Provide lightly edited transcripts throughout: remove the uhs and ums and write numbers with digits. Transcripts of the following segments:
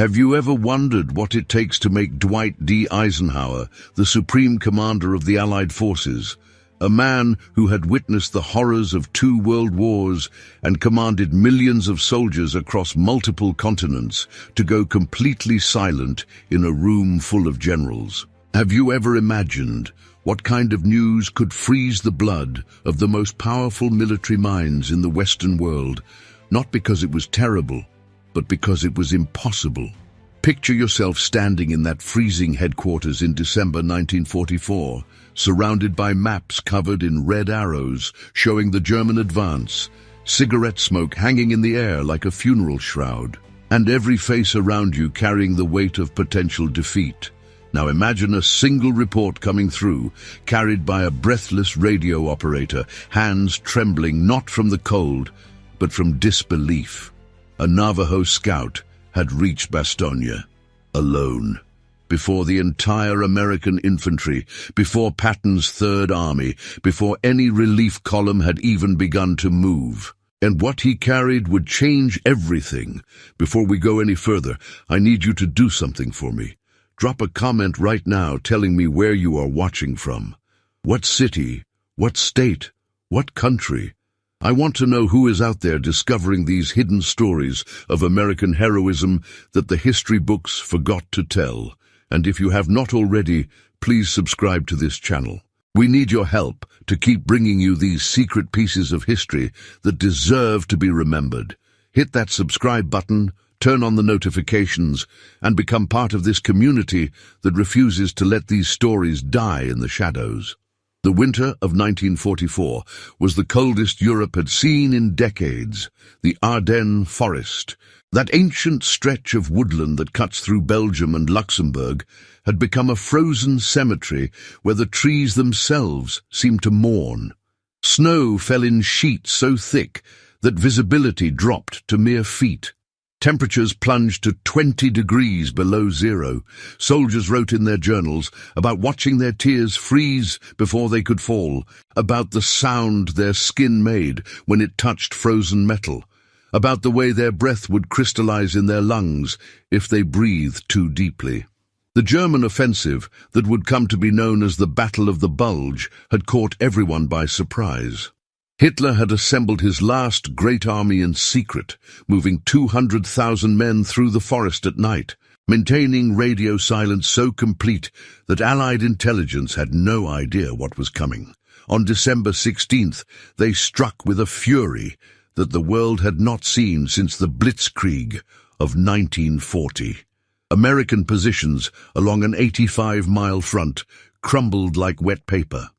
Have you ever wondered what it takes to make Dwight D. Eisenhower the supreme commander of the Allied forces, a man who had witnessed the horrors of 2 world wars and commanded millions of soldiers across multiple continents, to go completely silent in a room full of generals? Have you ever imagined what kind of news could freeze the blood of the most powerful military minds in the Western world, not because it was terrible, but because it was impossible? Picture yourself standing in that freezing headquarters in December 1944, surrounded by maps covered in red arrows showing the German advance, cigarette smoke hanging in the air like a funeral shroud, and every face around you carrying the weight of potential defeat. Now imagine a single report coming through, carried by a breathless radio operator, hands trembling not from the cold, but from disbelief. A Navajo scout had reached Bastogne, alone, before the entire American infantry, before Patton's Third Army, before any relief column had even begun to move. And what he carried would change everything. Before we go any further, I need you to do something for me. Drop a comment right now telling me where you are watching from. What city? What state? What country? I want to know who is out there discovering these hidden stories of American heroism that the history books forgot to tell. And if you have not already, please subscribe to this channel. We need your help to keep bringing you these secret pieces of history that deserve to be remembered. Hit that subscribe button, turn on the notifications, and become part of this community that refuses to let these stories die in the shadows. The winter of 1944 was the coldest Europe had seen in decades. The Ardennes forest, that ancient stretch of woodland that cuts through Belgium and Luxembourg, had become a frozen cemetery where the trees themselves seemed to mourn. Snow fell in sheets so thick that visibility dropped to mere feet. Temperatures plunged to 20 degrees below zero. Soldiers wrote in their journals about watching their tears freeze before they could fall, about the sound their skin made when it touched frozen metal, about the way their breath would crystallize in their lungs if they breathed too deeply. The German offensive, that would come to be known as the Battle of the Bulge, had caught everyone by surprise. Hitler had assembled his last great army in secret, moving 200,000 men through the forest at night, maintaining radio silence so complete that Allied intelligence had no idea what was coming. On December 16th, they struck with a fury that the world had not seen since the Blitzkrieg of 1940. American positions along an 85-mile front crumbled like wet paper.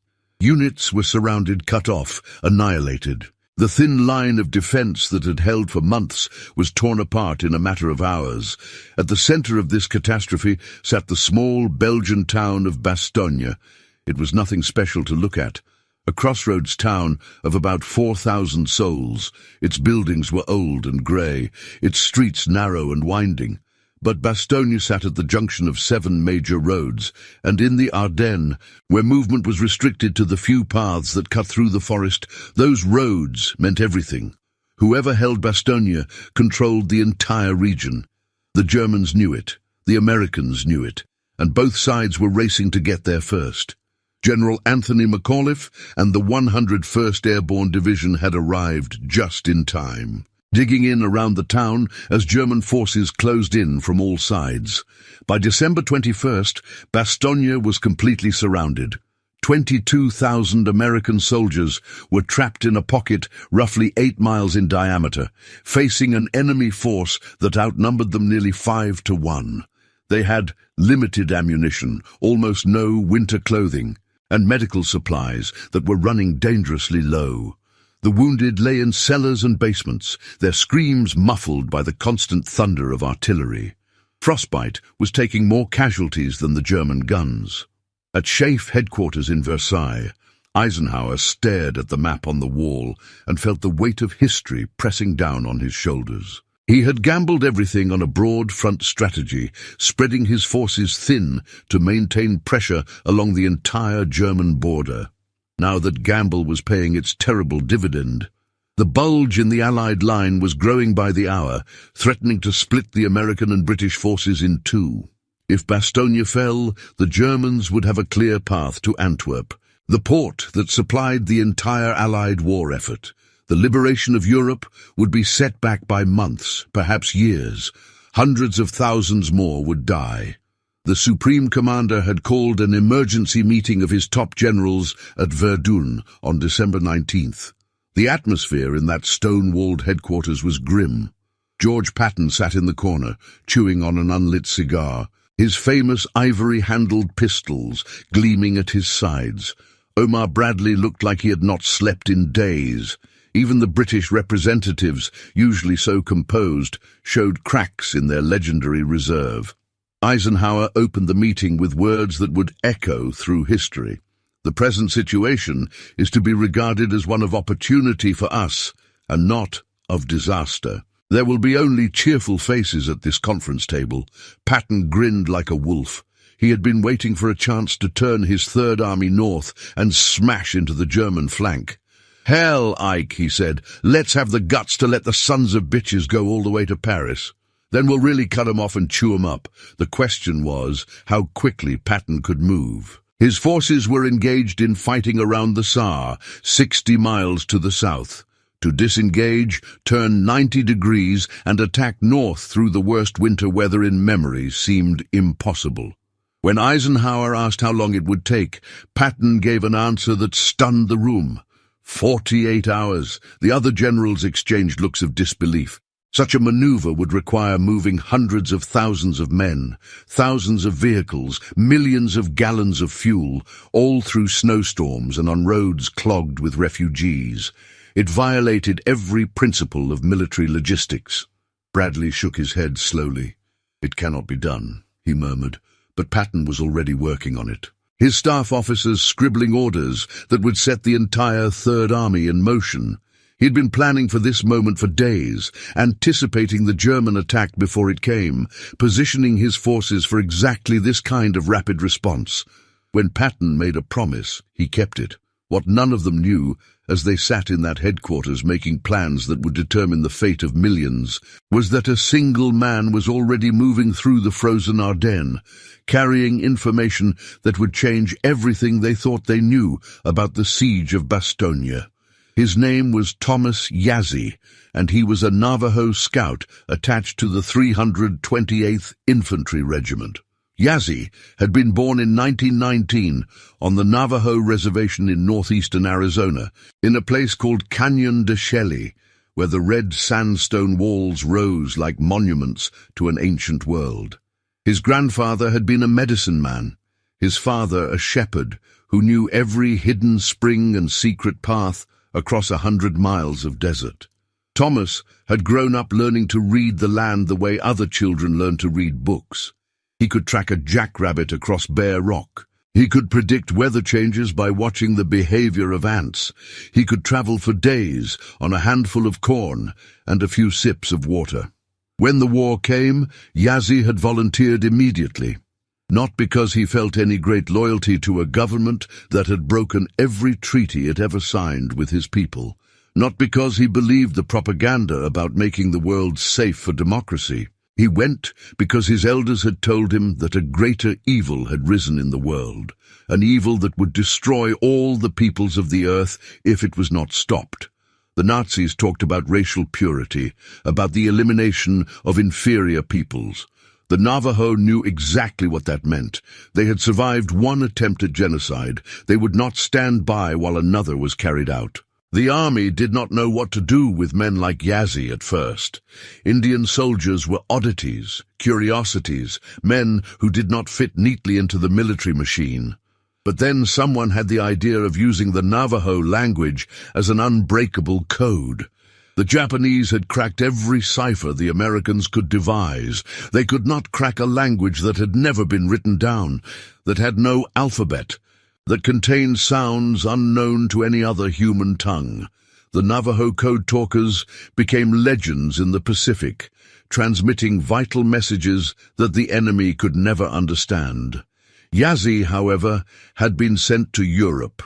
Units were surrounded, cut off, annihilated. The thin line of defense that had held for months was torn apart in a matter of hours. At the center of this catastrophe sat the small Belgian town of Bastogne. It was nothing special to look at. A crossroads town of about 4,000 souls. Its buildings were old and grey, its streets narrow and winding. But Bastogne sat at the junction of 7 major roads, and in the Ardennes, where movement was restricted to the few paths that cut through the forest, those roads meant everything. Whoever held Bastogne controlled the entire region. The Germans knew it, the Americans knew it, and both sides were racing to get there first. General Anthony McAuliffe and the 101st Airborne Division had arrived just in time, digging in around the town as German forces closed in from all sides. By December 21st, Bastogne was completely surrounded. 22,000 American soldiers were trapped in a pocket roughly 8 miles in diameter, facing an enemy force that outnumbered them nearly 5 to 1. They had limited ammunition, almost no winter clothing, and medical supplies that were running dangerously low. The wounded lay in cellars and basements, their screams muffled by the constant thunder of artillery. Frostbite was taking more casualties than the German guns. At SHAEF headquarters in Versailles, Eisenhower stared at the map on the wall and felt the weight of history pressing down on his shoulders. He had gambled everything on a broad front strategy, spreading his forces thin to maintain pressure along the entire German border. Now that gamble was paying its terrible dividend. The bulge in the Allied line was growing by the hour, threatening to split the American and British forces in two. If Bastogne fell, the Germans would have a clear path to Antwerp, the port that supplied the entire Allied war effort. The liberation of Europe would be set back by months, perhaps years. Hundreds of thousands more would die. The Supreme Commander had called an emergency meeting of his top generals at Verdun on December 19th. The atmosphere in that stone-walled headquarters was grim. George Patton sat in the corner, chewing on an unlit cigar, his famous ivory-handled pistols gleaming at his sides. Omar Bradley looked like he had not slept in days. Even the British representatives, usually so composed, showed cracks in their legendary reserve. Eisenhower opened the meeting with words that would echo through history. The present situation is to be regarded as one of opportunity for us, and not of disaster. There will be only cheerful faces at this conference table. Patton grinned like a wolf. He had been waiting for a chance to turn his Third Army north and smash into the German flank. "Hell, Ike," he said, "let's have the guts to let the sons of bitches go all the way to Paris. Then we'll really cut 'em off and chew 'em up." The question was how quickly Patton could move. His forces were engaged in fighting around the Saar, 60 miles to the south. To disengage, turn 90 degrees, and attack north through the worst winter weather in memory seemed impossible. When Eisenhower asked how long it would take, Patton gave an answer that stunned the room. 48 hours. The other generals exchanged looks of disbelief. Such a maneuver would require moving hundreds of thousands of men, thousands of vehicles, millions of gallons of fuel, all through snowstorms and on roads clogged with refugees. It violated every principle of military logistics. Bradley shook his head slowly. "It cannot be done," he murmured, but Patton was already working on it. His staff officers scribbling orders that would set the entire Third Army in motion. He'd been planning for this moment for days, anticipating the German attack before it came, positioning his forces for exactly this kind of rapid response. When Patton made a promise, he kept it. What none of them knew, as they sat in that headquarters making plans that would determine the fate of millions, was that a single man was already moving through the frozen Ardennes, carrying information that would change everything they thought they knew about the siege of Bastogne. His name was Thomas Yazzie, and he was a Navajo scout attached to the 328th Infantry Regiment. Yazzie had been born in 1919 on the Navajo Reservation in northeastern Arizona, in a place called Canyon de Chelly, where the red sandstone walls rose like monuments to an ancient world. His grandfather had been a medicine man, his father a shepherd who knew every hidden spring and secret path across 100 miles of desert. Thomas had grown up learning to read the land the way other children learn to read books. He could track a jackrabbit across bare rock. He could predict weather changes by watching the behavior of ants. He could travel for days on a handful of corn and a few sips of water. When the war came, Yazzie had volunteered immediately. Not because he felt any great loyalty to a government that had broken every treaty it ever signed with his people. Not because he believed the propaganda about making the world safe for democracy. He went because his elders had told him that a greater evil had risen in the world, an evil that would destroy all the peoples of the earth if it was not stopped. The Nazis talked about racial purity, about the elimination of inferior peoples. The Navajo knew exactly what that meant. They had survived one attempt at genocide. They would not stand by while another was carried out. The army did not know what to do with men like Yazzie at first. Indian soldiers were oddities, curiosities, men who did not fit neatly into the military machine. But then someone had the idea of using the Navajo language as an unbreakable code. The Japanese had cracked every cipher the Americans could devise. They could not crack a language that had never been written down, that had no alphabet, that contained sounds unknown to any other human tongue. The Navajo code talkers became legends in the Pacific, transmitting vital messages that the enemy could never understand. Yazzie, however, had been sent to Europe.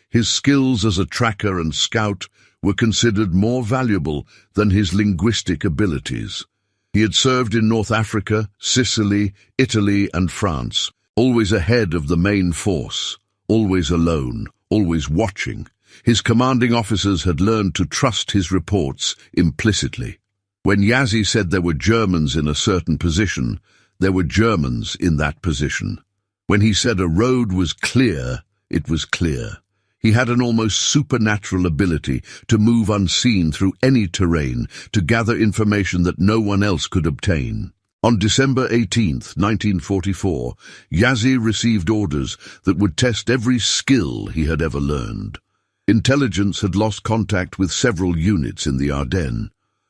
His skills as a tracker and scout were considered more valuable than his linguistic abilities. He had served in North Africa, Sicily, Italy, and France, always ahead of the main force, always alone, always watching. His commanding officers had learned to trust his reports implicitly. When Yazzie said there were Germans in a certain position, there were Germans in that position. When he said a road was clear, it was clear. He had an almost supernatural ability to move unseen through any terrain, to gather information that no one else could obtain. On December 18, 1944, Yazzie received orders that would test every skill he had ever learned. Intelligence had lost contact with several units in the Ardennes.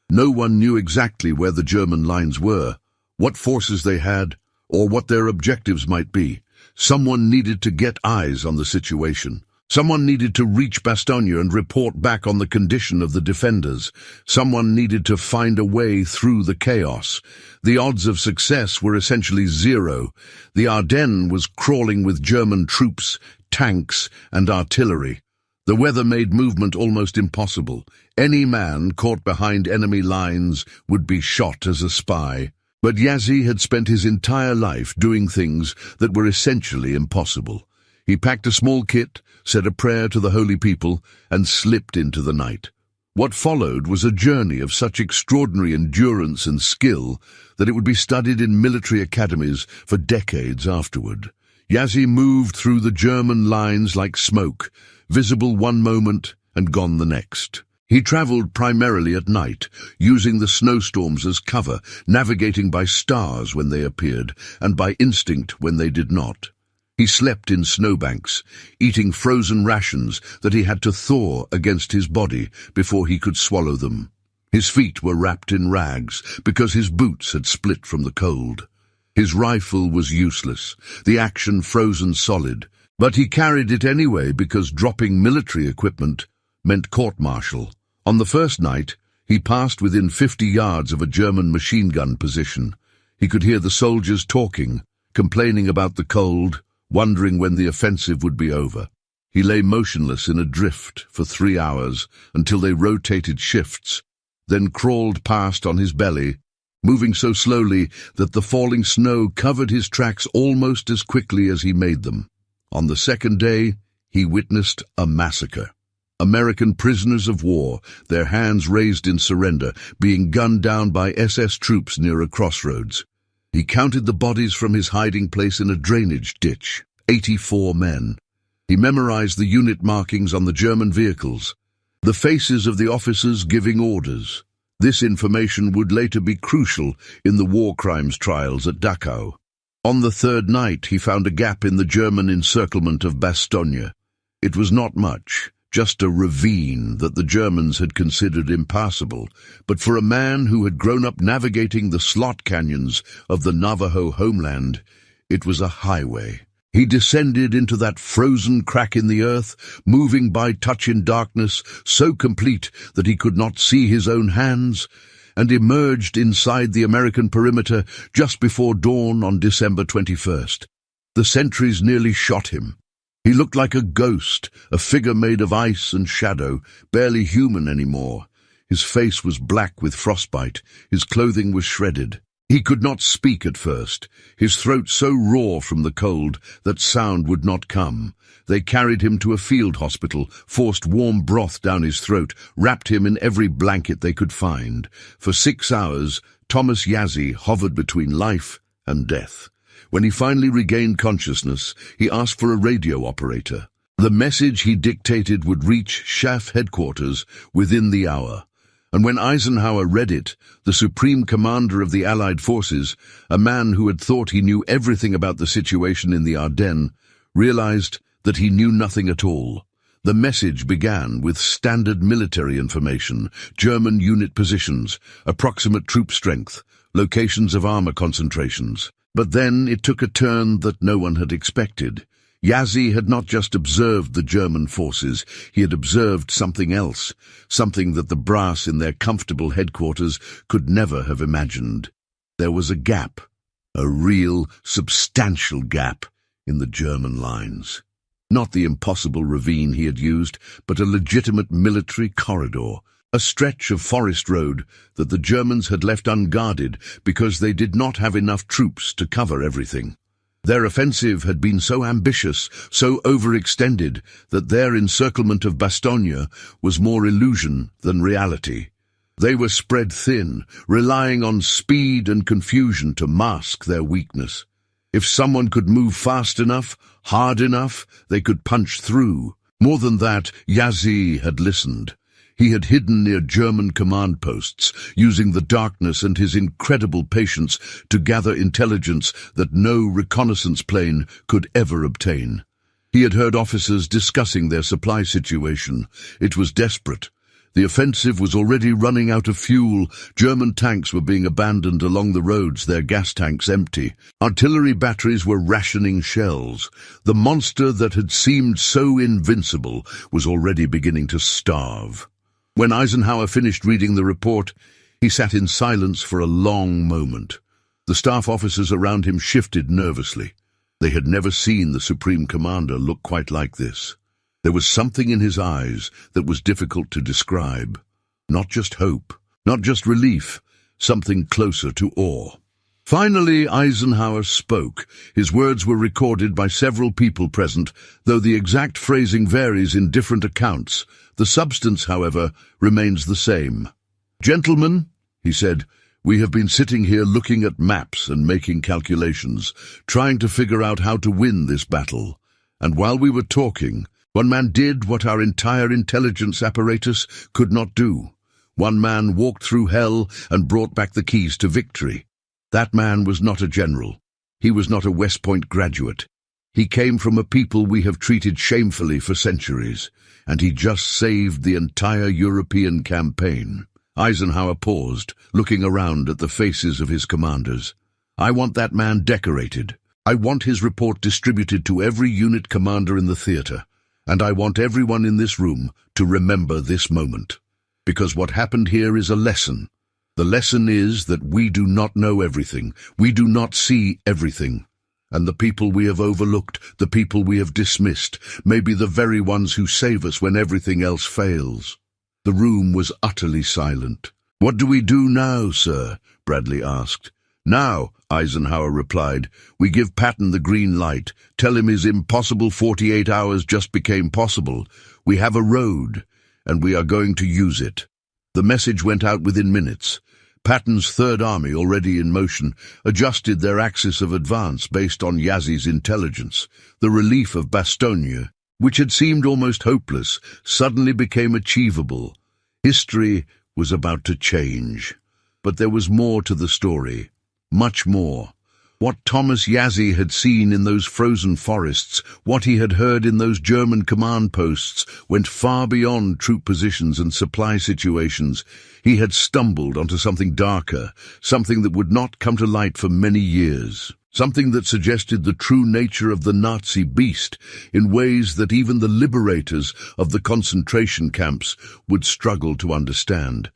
No one knew exactly where the German lines were, what forces they had, or what their objectives might be. Someone needed to get eyes on the situation. Someone needed to reach Bastogne and report back on the condition of the defenders. Someone needed to find a way through the chaos. The odds of success were essentially zero. The Ardennes was crawling with German troops, tanks, and artillery. The weather made movement almost impossible. Any man caught behind enemy lines would be shot as a spy. But Yazzie had spent his entire life doing things that were essentially impossible. He packed a small kit, said a prayer to the holy people, and slipped into the night. What followed was a journey of such extraordinary endurance and skill that it would be studied in military academies for decades afterward. Yazzie moved through the German lines like smoke, visible one moment and gone the next. He traveled primarily at night, using the snowstorms as cover, navigating by stars when they appeared, and by instinct when they did not. He slept in snowbanks, eating frozen rations that he had to thaw against his body before he could swallow them. His feet were wrapped in rags because his boots had split from the cold. His rifle was useless, the action frozen solid, but he carried it anyway because dropping military equipment meant court-martial. On the first night, he passed within 50 yards of a German machine gun position. He could hear the soldiers talking, complaining about the cold, wondering when the offensive would be over. He lay motionless in a drift for 3 hours until they rotated shifts, then crawled past on his belly, moving so slowly that the falling snow covered his tracks almost as quickly as he made them. On the second day, he witnessed a massacre. American prisoners of war, their hands raised in surrender, being gunned down by SS troops near a crossroads. He counted the bodies from his hiding place in a drainage ditch, 84 men. He memorized the unit markings on the German vehicles, the faces of the officers giving orders. This information would later be crucial in the war crimes trials at Dachau. On the third night, he found a gap in the German encirclement of Bastogne. It was not much, just a ravine that the Germans had considered impassable, but for a man who had grown up navigating the slot canyons of the Navajo homeland, it was a highway. He descended into that frozen crack in the earth, moving by touch in darkness, so complete that he could not see his own hands, and emerged inside the American perimeter just before dawn on December 21st. The sentries nearly shot him. He looked like a ghost, a figure made of ice and shadow, barely human anymore. His face was black with frostbite, his clothing was shredded. He could not speak at first, his throat so raw from the cold that sound would not come. They carried him to a field hospital, forced warm broth down his throat, wrapped him in every blanket they could find. For 6 hours, Thomas Yazzie hovered between life and death. When he finally regained consciousness, he asked for a radio operator. The message he dictated would reach Chef headquarters within the hour. And when Eisenhower read it, the supreme commander of the Allied forces, a man who had thought he knew everything about the situation in the Ardennes, realized that he knew nothing at all. The message began with standard military information, German unit positions, approximate troop strength, locations of armor concentrations. But then it took a turn that no one had expected. Yazzie had not just observed the German forces, he had observed something else, something that the brass in their comfortable headquarters could never have imagined. There was a gap, a real, substantial gap in the German lines. Not the impossible ravine he had used, but a legitimate military corridor, a stretch of forest road that the Germans had left unguarded because they did not have enough troops to cover everything. Their offensive had been so ambitious, so overextended, that their encirclement of Bastogne was more illusion than reality. They were spread thin, relying on speed and confusion to mask their weakness. If someone could move fast enough, hard enough, they could punch through. More than that, Yazzie had listened. He had hidden near German command posts, using the darkness and his incredible patience to gather intelligence that no reconnaissance plane could ever obtain. He had heard officers discussing their supply situation. It was desperate. The offensive was already running out of fuel. German tanks were being abandoned along the roads, their gas tanks empty. Artillery batteries were rationing shells. The monster that had seemed so invincible was already beginning to starve. When Eisenhower finished reading the report, he sat in silence for a long moment. The staff officers around him shifted nervously. They had never seen the Supreme Commander look quite like this. There was something in his eyes that was difficult to describe. Not just hope, not just relief, something closer to awe. Finally, Eisenhower spoke. His words were recorded by several people present, though the exact phrasing varies in different accounts. The substance, however, remains the same. "Gentlemen," he said, "we have been sitting here looking at maps and making calculations, trying to figure out how to win this battle. And while we were talking, one man did what our entire intelligence apparatus could not do. One man walked through hell and brought back the keys to victory. That man was not a general. He was not a West Point graduate. He came from a people we have treated shamefully for centuries, and he just saved the entire European campaign." Eisenhower paused, looking around at the faces of his commanders. "I want that man decorated. I want his report distributed to every unit commander in the theater, and I want everyone in this room to remember this moment. Because what happened here is a lesson. The lesson is that we do not know everything. We do not see everything. And the people we have overlooked, the people we have dismissed, may be the very ones who save us when everything else fails." The room was utterly silent. "What do we do now, sir?" Bradley asked. "Now," Eisenhower replied, "we give Patton the green light, tell him his impossible 48 hours just became possible. We have a road, and we are going to use it." The message went out within minutes. Patton's Third Army, already in motion, adjusted their axis of advance based on Yazzie's intelligence. The relief of Bastogne, which had seemed almost hopeless, suddenly became achievable. History was about to change. But there was more to the story. Much more. What Thomas Yazzie had seen in those frozen forests, what he had heard in those German command posts, went far beyond troop positions and supply situations. He had stumbled onto something darker, something that would not come to light for many years, something that suggested the true nature of the Nazi beast in ways that even the liberators of the concentration camps would struggle to understand.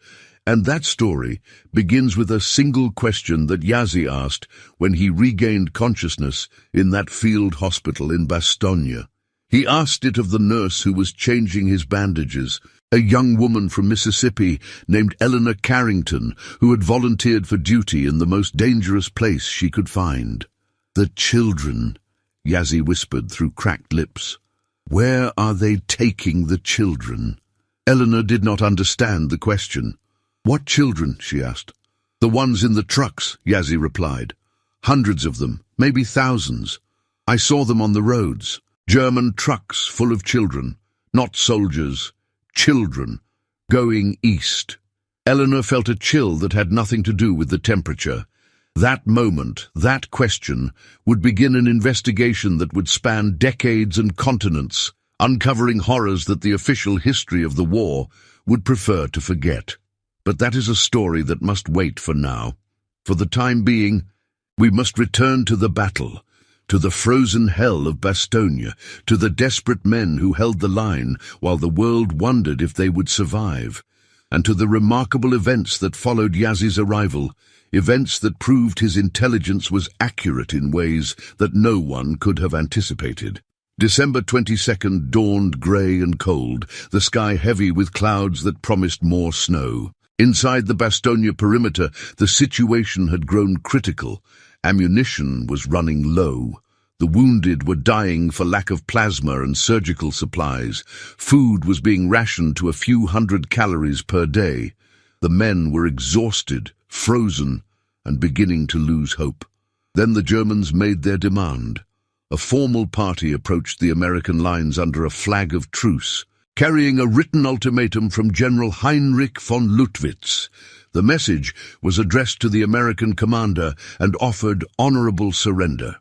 And that story begins with a single question that Yazzie asked when he regained consciousness in that field hospital in Bastogne. He asked it of the nurse who was changing his bandages, a young woman from Mississippi named Eleanor Carrington, who had volunteered for duty in the most dangerous place she could find. "The children," Yazzie whispered through cracked lips. "Where are they taking the children?" Eleanor did not understand the question. "What children?" she asked. "The ones in the trucks," Yazzie replied. "Hundreds of them, maybe thousands. I saw them on the roads. German trucks full of children, not soldiers, children, going east." Eleanor felt a chill that had nothing to do with the temperature. That moment, that question, would begin an investigation that would span decades and continents, uncovering horrors that the official history of the war would prefer to forget. But that is a story that must wait for now. For the time being, we must return to the battle, to the frozen hell of Bastogne, to the desperate men who held the line while the world wondered if they would survive, and to the remarkable events that followed Yazzie's arrival, events that proved his intelligence was accurate in ways that no one could have anticipated. December 22nd dawned grey and cold, the sky heavy with clouds that promised more snow. Inside the Bastogne perimeter, the situation had grown critical. Ammunition was running low. The wounded were dying for lack of plasma and surgical supplies. Food was being rationed to a few hundred calories per day. The men were exhausted, frozen, and beginning to lose hope. Then the Germans made their demand. A formal party approached the American lines under a flag of truce, carrying a written ultimatum from General Heinrich von Luttwitz. The message was addressed to the American commander and offered honorable surrender.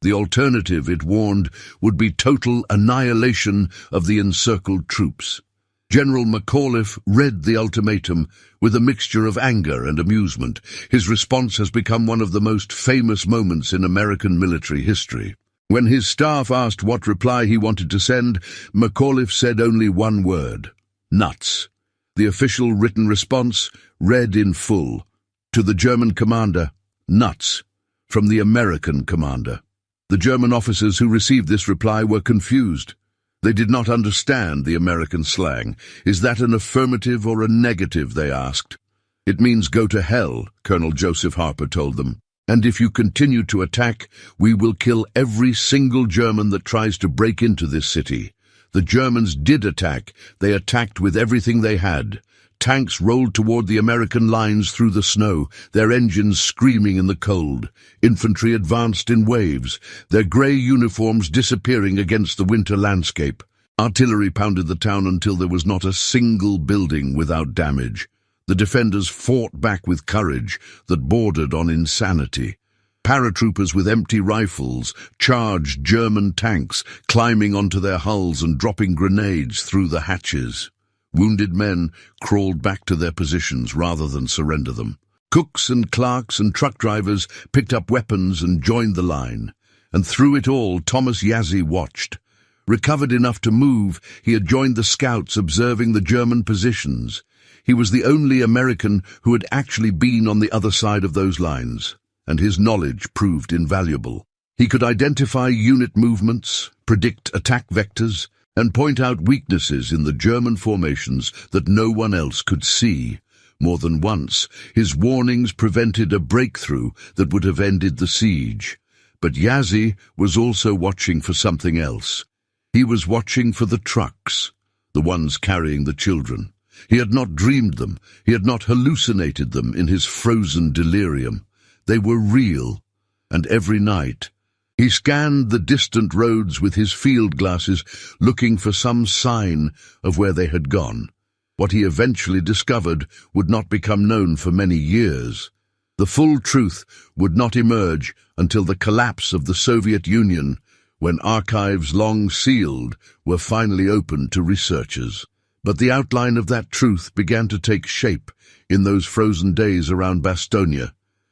The alternative, it warned, would be total annihilation of the encircled troops. General McAuliffe read the ultimatum with a mixture of anger and amusement. His response has become one of the most famous moments in American military history. When his staff asked what reply he wanted to send, McAuliffe said only one word: nuts. The official written response read in full: to the German commander, nuts, from the American commander. The German officers who received this reply were confused. They did not understand the American slang. Is that an affirmative or a negative, they asked. It means go to hell, Colonel Joseph Harper told them. And if you continue to attack, we will kill every single German that tries to break into this city. The Germans did attack. They attacked with everything they had. Tanks rolled toward the American lines through the snow, their engines screaming in the cold. Infantry advanced in waves, their grey uniforms disappearing against the winter landscape. Artillery pounded the town until there was not a single building without damage. The defenders fought back with courage that bordered on insanity. Paratroopers with empty rifles charged German tanks, climbing onto their hulls and dropping grenades through the hatches. Wounded men crawled back to their positions rather than surrender them. Cooks and clerks and truck drivers picked up weapons and joined the line. And through it all, Thomas Yazzie watched. Recovered enough to move, he had joined the scouts observing the German positions. He was the only American who had actually been on the other side of those lines, and his knowledge proved invaluable. He could identify unit movements, predict attack vectors, and point out weaknesses in the German formations that no one else could see. More than once, his warnings prevented a breakthrough that would have ended the siege. But Yazzie was also watching for something else. He was watching for the trucks, the ones carrying the children. He had not dreamed them, he had not hallucinated them in his frozen delirium. They were real, and every night he scanned the distant roads with his field glasses, looking for some sign of where they had gone. What he eventually discovered would not become known for many years. The full truth would not emerge until the collapse of the Soviet Union, when archives long sealed were finally opened to researchers. But the outline of that truth began to take shape in those frozen days around Bastogne.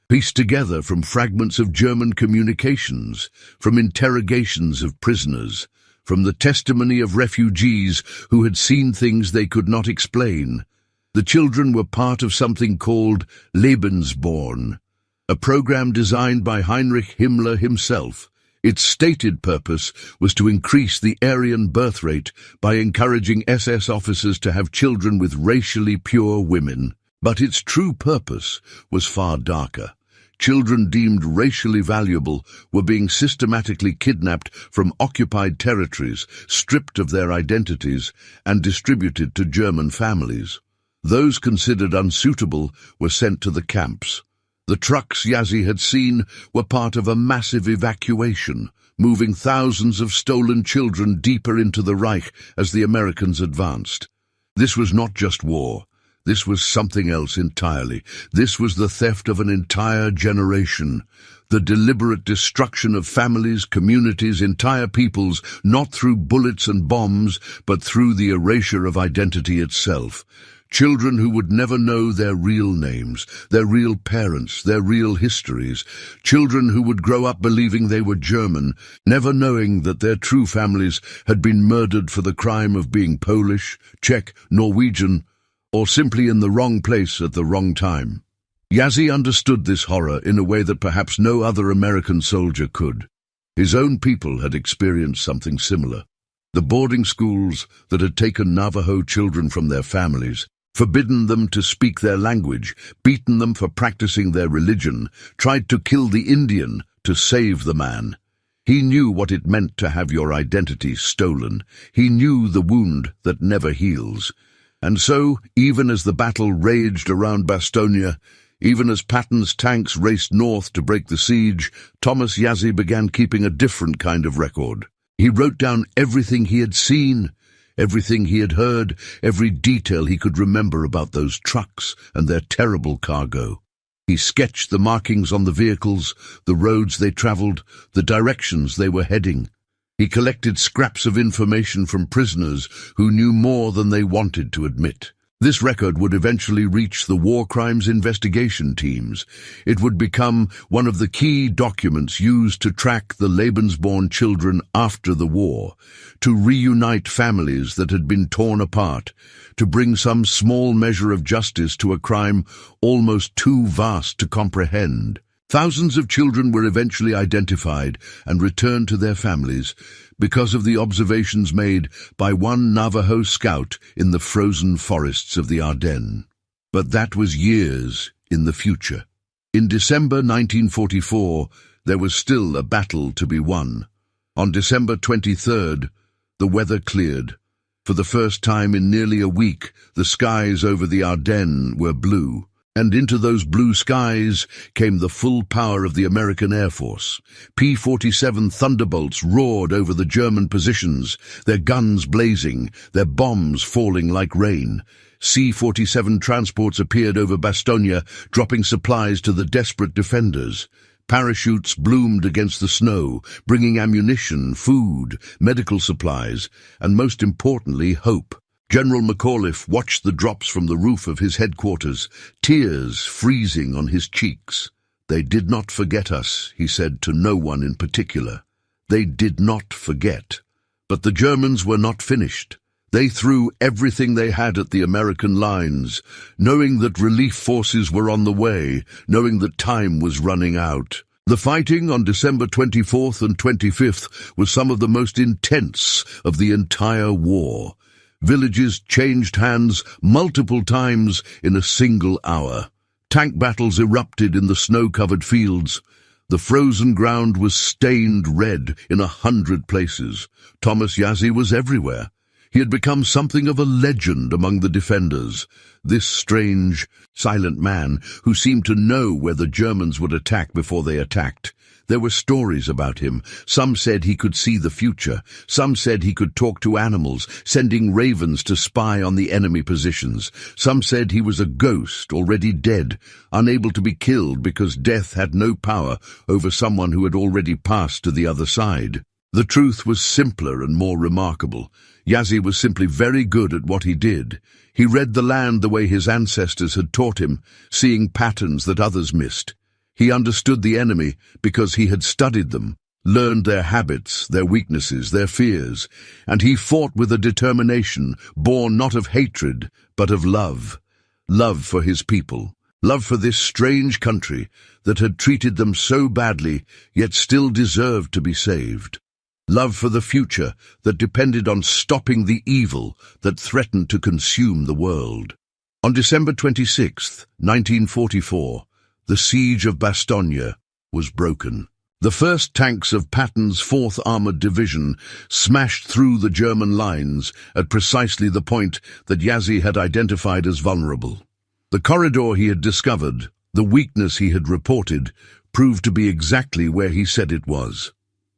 Pieced together from fragments of German communications, from interrogations of prisoners, from the testimony of refugees who had seen things they could not explain. The children were part of something called Lebensborn, a program designed by Heinrich Himmler himself. Its stated purpose was to increase the Aryan birth rate by encouraging SS officers to have children with racially pure women. But its true purpose was far darker. Children deemed racially valuable were being systematically kidnapped from occupied territories, stripped of their identities, and distributed to German families. Those considered unsuitable were sent to the camps. The trucks Yazzie had seen were part of a massive evacuation, moving thousands of stolen children deeper into the Reich as the Americans advanced. This was not just war. This was something else entirely. This was the theft of an entire generation, the deliberate destruction of families, communities, entire peoples, not through bullets and bombs, but through the erasure of identity itself. Children who would never know their real names, their real parents, their real histories. Children who would grow up believing they were German, never knowing that their true families had been murdered for the crime of being Polish, Czech, Norwegian, or simply in the wrong place at the wrong time. Yazzie understood this horror in a way that perhaps no other American soldier could. His own people had experienced something similar. The boarding schools that had taken Navajo children from their families, forbidden them to speak their language, beaten them for practicing their religion, tried to kill the Indian to save the man. He knew what it meant to have your identity stolen. He knew the wound that never heals. And so, even as the battle raged around Bastogne, even as Patton's tanks raced north to break the siege, Thomas Yazzie began keeping a different kind of record. He wrote down everything he had seen, everything he had heard, every detail he could remember about those trucks and their terrible cargo. He sketched the markings on the vehicles, the roads they traveled, the directions they were heading. He collected scraps of information from prisoners who knew more than they wanted to admit. This record would eventually reach the war crimes investigation teams. It would become one of the key documents used to track the Lebensborn children after the war, to reunite families that had been torn apart, to bring some small measure of justice to a crime almost too vast to comprehend. Thousands of children were eventually identified and returned to their families because of the observations made by one Navajo scout in the frozen forests of the Ardennes. But that was years in the future. In December 1944, there was still a battle to be won. On December 23rd, the weather cleared. For the first time in nearly a week, the skies over the Ardennes were blue. And into those blue skies came the full power of the American Air Force. P-47 Thunderbolts roared over the German positions, their guns blazing, their bombs falling like rain. C-47 transports appeared over Bastogne, dropping supplies to the desperate defenders. Parachutes bloomed against the snow, bringing ammunition, food, medical supplies, and most importantly, hope. General McAuliffe watched the drops from the roof of his headquarters, tears freezing on his cheeks. "They did not forget us," he said to no one in particular. They did not forget. But the Germans were not finished. They threw everything they had at the American lines, knowing that relief forces were on the way, knowing that time was running out. The fighting on December 24th and 25th was some of the most intense of the entire war. Villages changed hands multiple times in a single hour. Tank battles erupted in the snow-covered fields. The frozen ground was stained red in 100 places. Thomas Yazzie was everywhere. He had become something of a legend among the defenders. This strange, silent man who seemed to know where the Germans would attack before they attacked. There were stories about him. Some said he could see the future. Some said he could talk to animals, sending ravens to spy on the enemy positions. Some said he was a ghost, already dead, unable to be killed because death had no power over someone who had already passed to the other side. The truth was simpler and more remarkable. Yazzie was simply very good at what he did. He read the land the way his ancestors had taught him, seeing patterns that others missed. He understood the enemy because he had studied them, learned their habits, their weaknesses, their fears, and he fought with a determination born not of hatred, but of love. Love for his people, love for this strange country that had treated them so badly, yet still deserved to be saved. Love for the future that depended on stopping the evil that threatened to consume the world. On December 26, 1944, the siege of Bastogne was broken. The first tanks of Patton's 4th Armored Division smashed through the German lines at precisely the point that Yazzie had identified as vulnerable. The corridor he had discovered, the weakness he had reported, proved to be exactly where he said it was.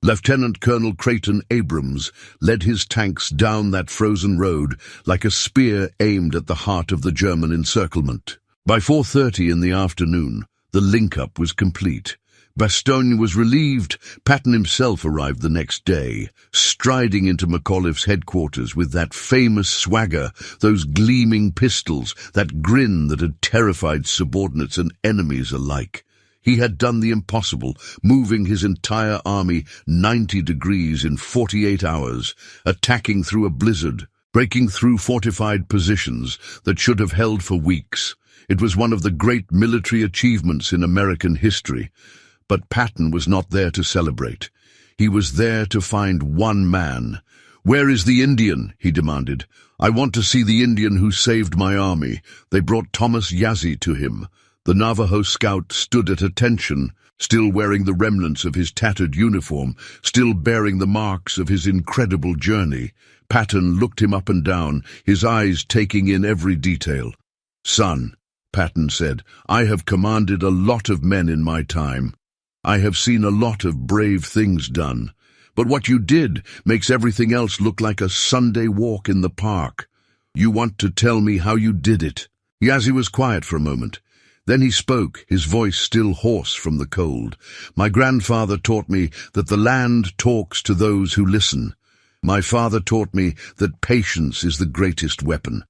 Lieutenant Colonel Creighton Abrams led his tanks down that frozen road like a spear aimed at the heart of the German encirclement. By 4:30 in the afternoon, the link-up was complete. Bastogne was relieved. Patton himself arrived the next day, striding into McAuliffe's headquarters with that famous swagger, those gleaming pistols, that grin that had terrified subordinates and enemies alike. He had done the impossible, moving his entire army 90 degrees in 48 hours, attacking through a blizzard, breaking through fortified positions that should have held for weeks. It was one of the great military achievements in American history. But Patton was not there to celebrate. He was there to find one man. "Where is the Indian?" he demanded. "I want to see the Indian who saved my army." They brought Thomas Yazzie to him. The Navajo scout stood at attention, still wearing the remnants of his tattered uniform, still bearing the marks of his incredible journey. Patton looked him up and down, his eyes taking in every detail. "Son," Patton said, "I have commanded a lot of men in my time. I have seen a lot of brave things done. But what you did makes everything else look like a Sunday walk in the park. You want to tell me how you did it?" Yazzie was quiet for a moment. Then he spoke, his voice still hoarse from the cold. "My grandfather taught me that the land talks to those who listen. My father taught me that patience is the greatest weapon.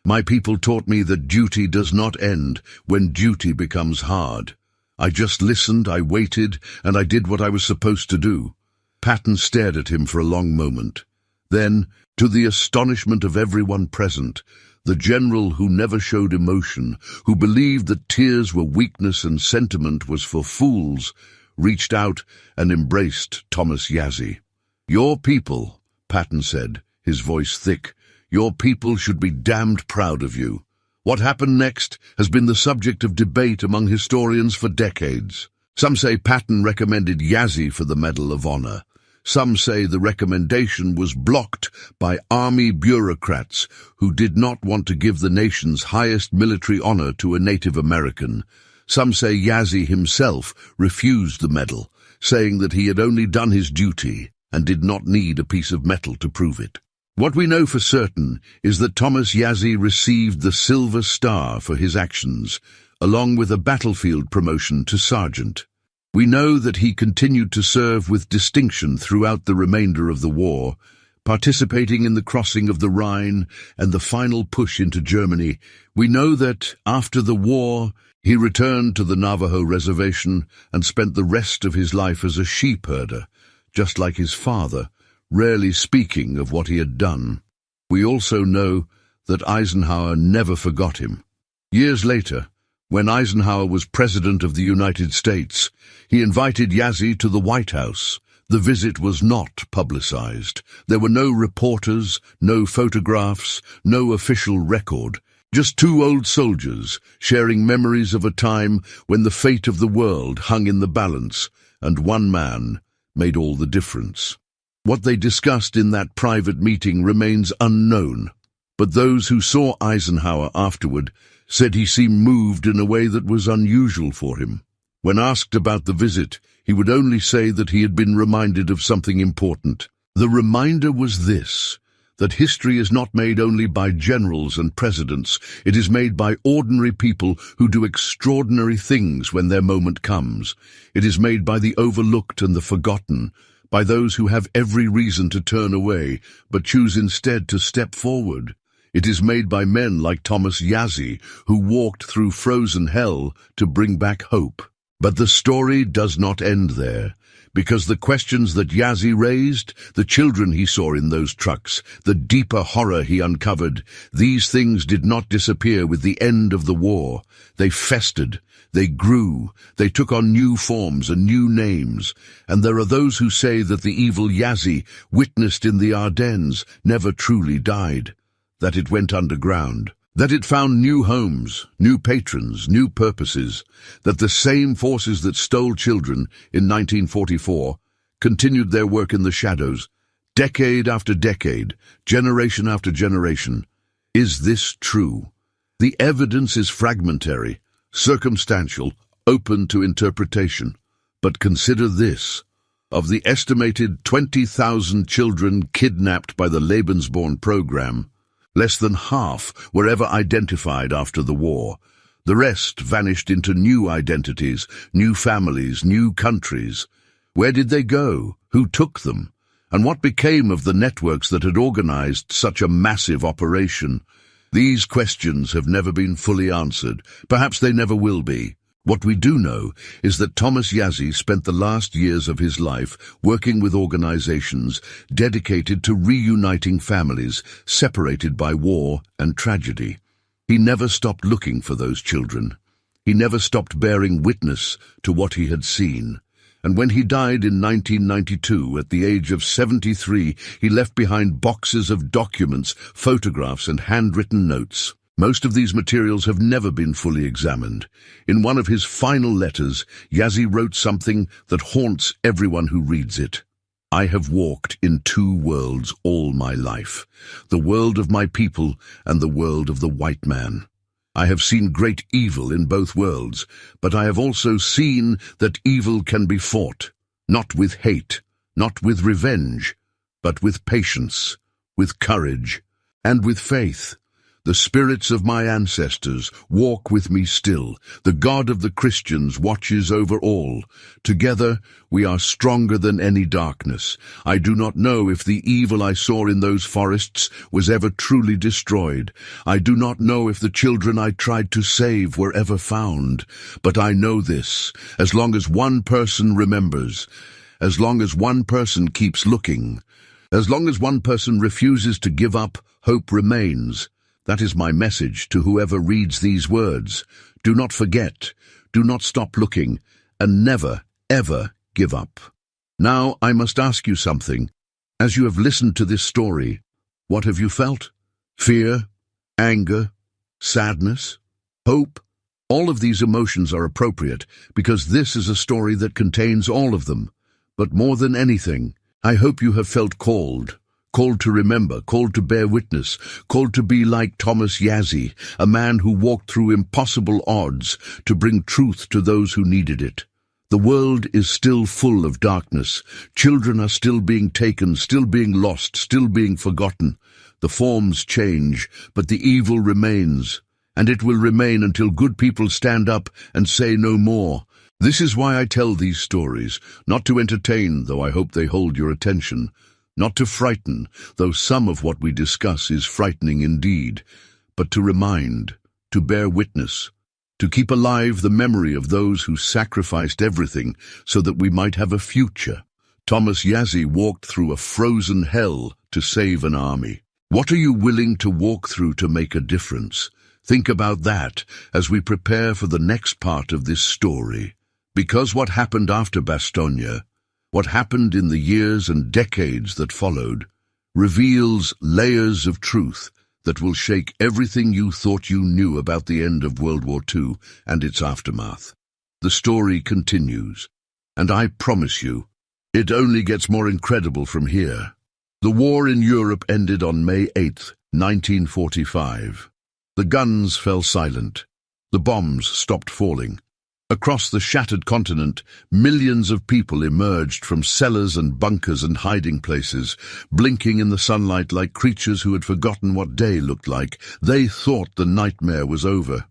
My people taught me that duty does not end when duty becomes hard. I just listened, I waited, and I did what I was supposed to do." Patton stared at him for a long moment. Then, to the astonishment of everyone present, the general who never showed emotion, who believed that tears were weakness and sentiment was for fools, reached out and embraced Thomas Yazzie. "Your people," Patton said, his voice thick, "your people should be damned proud of you. What happened next has been the subject of debate among historians for decades. Some say Patton recommended Yazzie for the Medal of Honor. Some say the recommendation was blocked by army bureaucrats who did not want to give the nation's highest military honor to a Native American. Some say Yazzie himself refused the medal, saying that he had only done his duty and did not need a piece of metal to prove it. What we know for certain is that Thomas Yazzie received the Silver Star for his actions, along with a battlefield promotion to sergeant. We know that he continued to serve with distinction throughout the remainder of the war, participating in the crossing of the Rhine and the final push into Germany. We know that, after the war, he returned to the Navajo reservation and spent the rest of his life as a sheep herder, just like his father, rarely speaking of what he had done. We also know that Eisenhower never forgot him. Years later, when Eisenhower was President of the United States, he invited Yazzie to the White House. The visit was not publicized. There were no reporters, no photographs, no official record. Just two old soldiers sharing memories of a time when the fate of the world hung in the balance, and one man made all the difference. What they discussed in that private meeting remains unknown, but those who saw Eisenhower afterward said he seemed moved in a way that was unusual for him. When asked about the visit, he would only say that he had been reminded of something important. The reminder was this: that history is not made only by generals and presidents, it is made by ordinary people who do extraordinary things when their moment comes. It is made by the overlooked and the forgotten, by those who have every reason to turn away, but choose instead to step forward. It is made by men like Thomas Yazzie, who walked through frozen hell to bring back hope. But the story does not end there, because the questions that Yazzie raised, the children he saw in those trucks, the deeper horror he uncovered, these things did not disappear with the end of the war. They festered, they grew, they took on new forms and new names, and there are those who say that the evil Yazzie, witnessed in the Ardennes, never truly died, that it went underground, that it found new homes, new patrons, new purposes, that the same forces that stole children in 1944 continued their work in the shadows, decade after decade, generation after generation. Is this true? The evidence is fragmentary, circumstantial, open to interpretation. But consider this: of the estimated 20,000 children kidnapped by the Lebensborn program, less than half were ever identified after the war. The rest vanished into new identities, new families, new countries. Where did they go? Who took them? And what became of the networks that had organized such a massive operation? These questions have never been fully answered. Perhaps they never will be. What we do know is that Thomas Yazzie spent the last years of his life working with organizations dedicated to reuniting families separated by war and tragedy. He never stopped looking for those children. He never stopped bearing witness to what he had seen. And when he died in 1992, at the age of 73, he left behind boxes of documents, photographs, and handwritten notes. Most of these materials have never been fully examined. In one of his final letters, Yazzie wrote something that haunts everyone who reads it. I have walked in two worlds all my life, the world of my people and the world of the white man. I have seen great evil in both worlds, but I have also seen that evil can be fought, not with hate, not with revenge, but with patience, with courage, and with faith. The spirits of my ancestors walk with me still. The God of the Christians watches over all. Together we are stronger than any darkness. I do not know if the evil I saw in those forests was ever truly destroyed. I do not know if the children I tried to save were ever found. But I know this: as long as one person remembers, as long as one person keeps looking, as long as one person refuses to give up, hope remains. That is my message to whoever reads these words. Do not forget, do not stop looking, and never, ever give up. Now I must ask you something. As you have listened to this story, what have you felt? Fear, anger, sadness, hope? All of these emotions are appropriate because this is a story that contains all of them. But more than anything, I hope you have felt called to remember, called to bear witness, called to be like Thomas Yazzie, a man who walked through impossible odds to bring truth to those who needed it. The world is still full of darkness. Children are still being taken, still being lost, still being forgotten. The forms change, but the evil remains, and it will remain until good people stand up and say no more. This is why I tell these stories, not to entertain, though I hope they hold your attention, not to frighten, though some of what we discuss is frightening indeed, but to remind, to bear witness, to keep alive the memory of those who sacrificed everything so that we might have a future. Thomas Yazzie walked through a frozen hell to save an army. What are you willing to walk through to make a difference? Think about that as we prepare for the next part of this story. Because what happened after Bastogne, what happened in the years and decades that followed, reveals layers of truth that will shake everything you thought you knew about the end of World War II and its aftermath. The story continues, and I promise you, it only gets more incredible from here. The war in Europe ended on May 8, 1945. The guns fell silent. The bombs stopped falling. Across the shattered continent, millions of people emerged from cellars and bunkers and hiding places, blinking in the sunlight like creatures who had forgotten what day looked like. They thought the nightmare was over.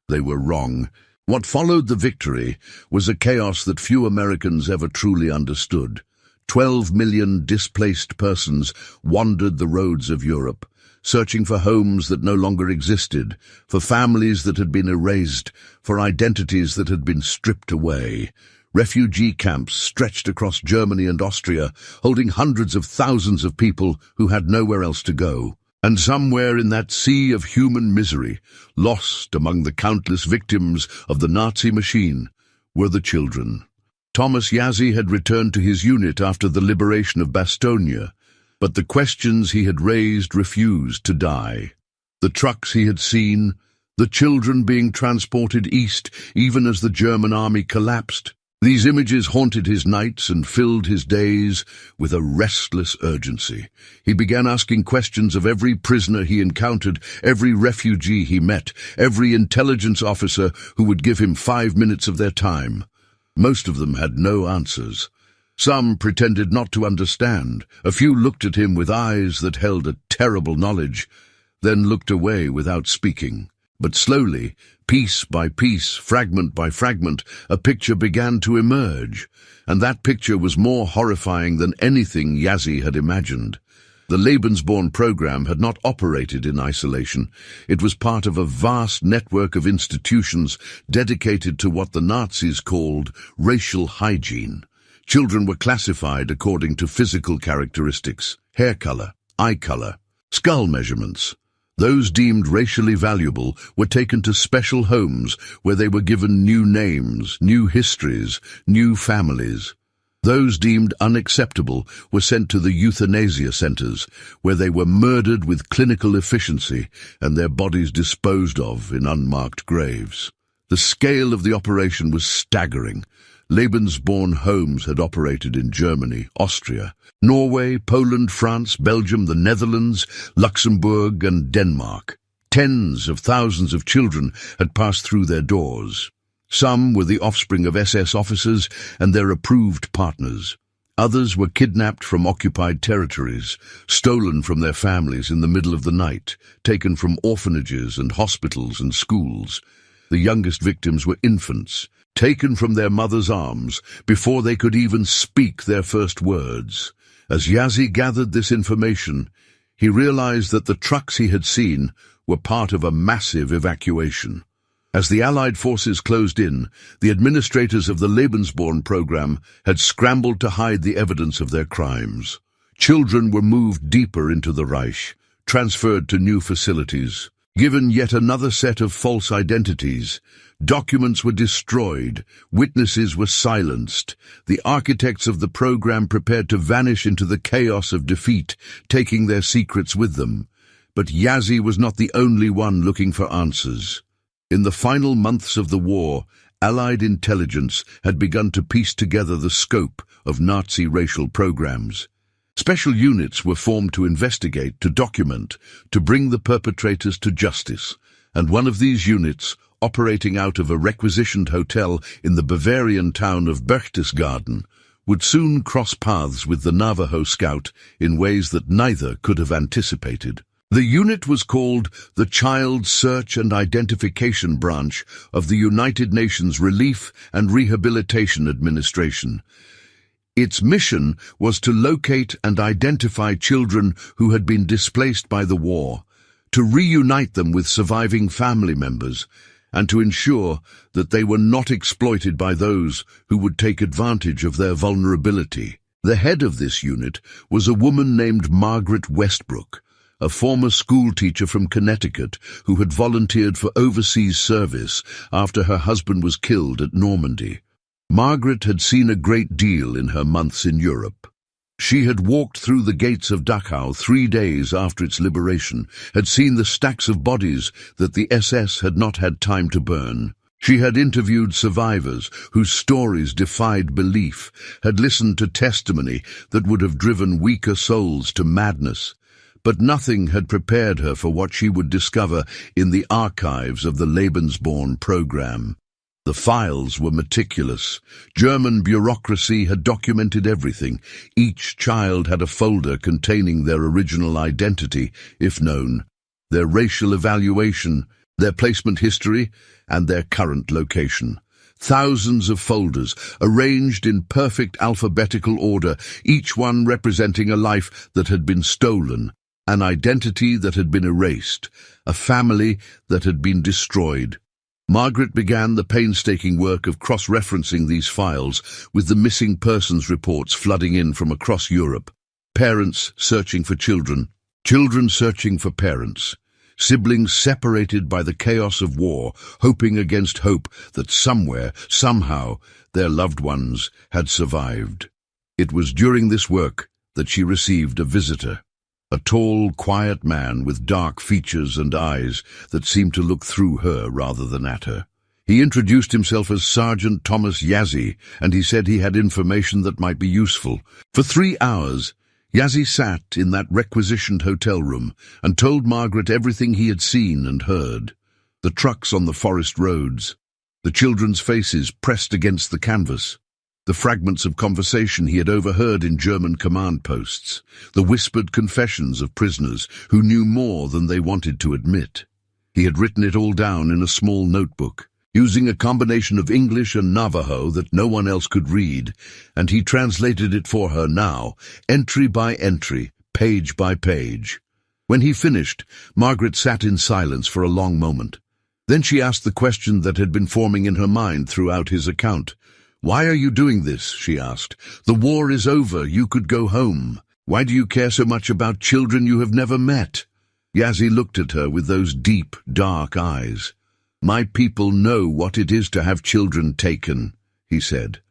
They were wrong. What followed the victory was a chaos that few Americans ever truly understood. 12 million displaced persons wandered the roads of Europe, searching for homes that no longer existed, for families that had been erased, for identities that had been stripped away. Refugee camps stretched across Germany and Austria, holding hundreds of thousands of people who had nowhere else to go. And somewhere in that sea of human misery, lost among the countless victims of the Nazi machine, were the children. Thomas Yazzie had returned to his unit after the liberation of Bastogne, but the questions he had raised refused to die. The trucks he had seen, the children being transported east even as the German army collapsed. These images haunted his nights and filled his days with a restless urgency. He began asking questions of every prisoner he encountered, every refugee he met, every intelligence officer who would give him 5 minutes of their time. Most of them had no answers. Some pretended not to understand. A few looked at him with eyes that held a terrible knowledge, then looked away without speaking. But slowly, piece by piece, fragment by fragment, a picture began to emerge, and that picture was more horrifying than anything Yazzie had imagined. The Lebensborn program had not operated in isolation. It was part of a vast network of institutions dedicated to what the Nazis called racial hygiene. Children were classified according to physical characteristics, hair color, eye color, skull measurements. Those deemed racially valuable were taken to special homes where they were given new names, new histories, new families. Those deemed unacceptable were sent to the euthanasia centers, where they were murdered with clinical efficiency and their bodies disposed of in unmarked graves. The scale of the operation was staggering. Lebensborn homes had operated in Germany, Austria, Norway, Poland, France, Belgium, the Netherlands, Luxembourg, and Denmark. Tens of thousands of children had passed through their doors. Some were the offspring of SS officers and their approved partners. Others were kidnapped from occupied territories, stolen from their families in the middle of the night, taken from orphanages and hospitals and schools. The youngest victims were infants, taken from their mothers' arms before they could even speak their first words. As Yazzie gathered this information, he realized that the trucks he had seen were part of a massive evacuation. As the Allied forces closed in, the administrators of the Lebensborn program had scrambled to hide the evidence of their crimes. Children were moved deeper into the Reich, transferred to new facilities, given yet another set of false identities. Documents were destroyed, witnesses were silenced. The architects of the program prepared to vanish into the chaos of defeat, taking their secrets with them. But Yazzie was not the only one looking for answers. In the final months of the war, Allied intelligence had begun to piece together the scope of Nazi racial programs. Special units were formed to investigate, to document, to bring the perpetrators to justice, and one of these units, operating out of a requisitioned hotel in the Bavarian town of Berchtesgaden, would soon cross paths with the Navajo scout in ways that neither could have anticipated. The unit was called the Child Search and Identification Branch of the United Nations Relief and Rehabilitation Administration. Its mission was to locate and identify children who had been displaced by the war, to reunite them with surviving family members, and to ensure that they were not exploited by those who would take advantage of their vulnerability. The head of this unit was a woman named Margaret Westbrook, a former schoolteacher from Connecticut who had volunteered for overseas service after her husband was killed at Normandy. Margaret had seen a great deal in her months in Europe. She had walked through the gates of Dachau 3 days after its liberation, had seen the stacks of bodies that the SS had not had time to burn. She had interviewed survivors whose stories defied belief, had listened to testimony that would have driven weaker souls to madness. But nothing had prepared her for what she would discover in the archives of the Lebensborn program. The files were meticulous. German bureaucracy had documented everything. Each child had a folder containing their original identity, if known, their racial evaluation, their placement history, and their current location. Thousands of folders, arranged in perfect alphabetical order, each one representing a life that had been stolen, an identity that had been erased, a family that had been destroyed. Margaret began the painstaking work of cross-referencing these files with the missing persons reports flooding in from across Europe. Parents searching for children, children searching for parents, siblings separated by the chaos of war, hoping against hope that somewhere, somehow, their loved ones had survived. It was during this work that she received a visitor. A tall, quiet man with dark features and eyes that seemed to look through her rather than at her. He introduced himself as Sergeant Thomas Yazzie, and he said he had information that might be useful. For 3 hours, Yazzie sat in that requisitioned hotel room and told Margaret everything he had seen and heard. The trucks on the forest roads, the children's faces pressed against the canvas, the fragments of conversation he had overheard in German command posts, the whispered confessions of prisoners who knew more than they wanted to admit. He had written it all down in a small notebook, using a combination of English and Navajo that no one else could read, and he translated it for her now, entry by entry, page by page. When he finished, Margaret sat in silence for a long moment. Then she asked the question that had been forming in her mind throughout his account. "Why are you doing this?" she asked. "The war is over. You could go home. Why do you care so much about children you have never met?" Yazzie looked at her with those deep, dark eyes. "My people know what it is to have children taken," he said.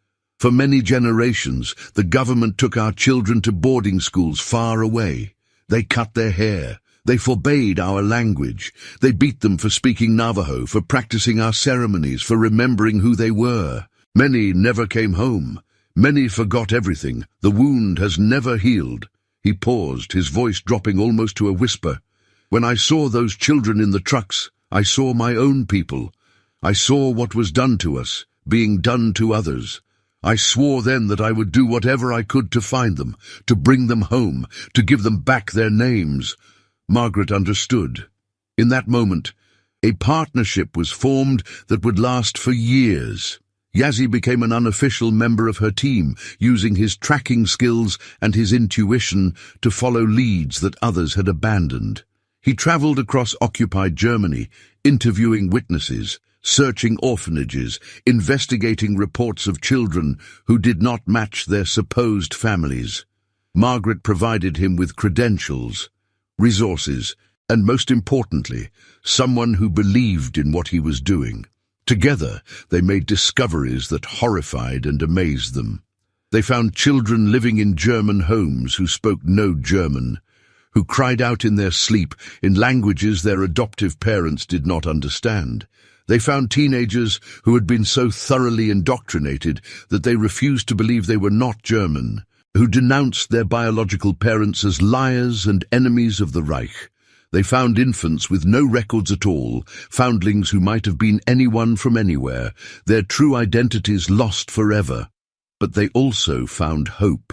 For many generations, the government took our children to boarding schools far away. They cut their hair. They forbade our language. They beat them for speaking Navajo, for practicing our ceremonies, for remembering who they were. Many never came home. Many forgot everything. The wound has never healed. He paused, his voice dropping almost to a whisper. When I saw those children in the trucks, I saw my own people. I saw what was done to us, being done to others. I swore then that I would do whatever I could to find them, to bring them home, to give them back their names. Margaret understood. In that moment, a partnership was formed that would last for years. Yazzie became an unofficial member of her team, using his tracking skills and his intuition to follow leads that others had abandoned. He traveled across occupied Germany, interviewing witnesses, searching orphanages, investigating reports of children who did not match their supposed families. Margaret provided him with credentials, resources, and most importantly, someone who believed in what he was doing. Together, they made discoveries that horrified and amazed them. They found children living in German homes who spoke no German, who cried out in their sleep in languages their adoptive parents did not understand. They found teenagers who had been so thoroughly indoctrinated that they refused to believe they were not German, who denounced their biological parents as liars and enemies of the Reich. They found infants with no records at all, foundlings who might have been anyone from anywhere, their true identities lost forever. But they also found hope.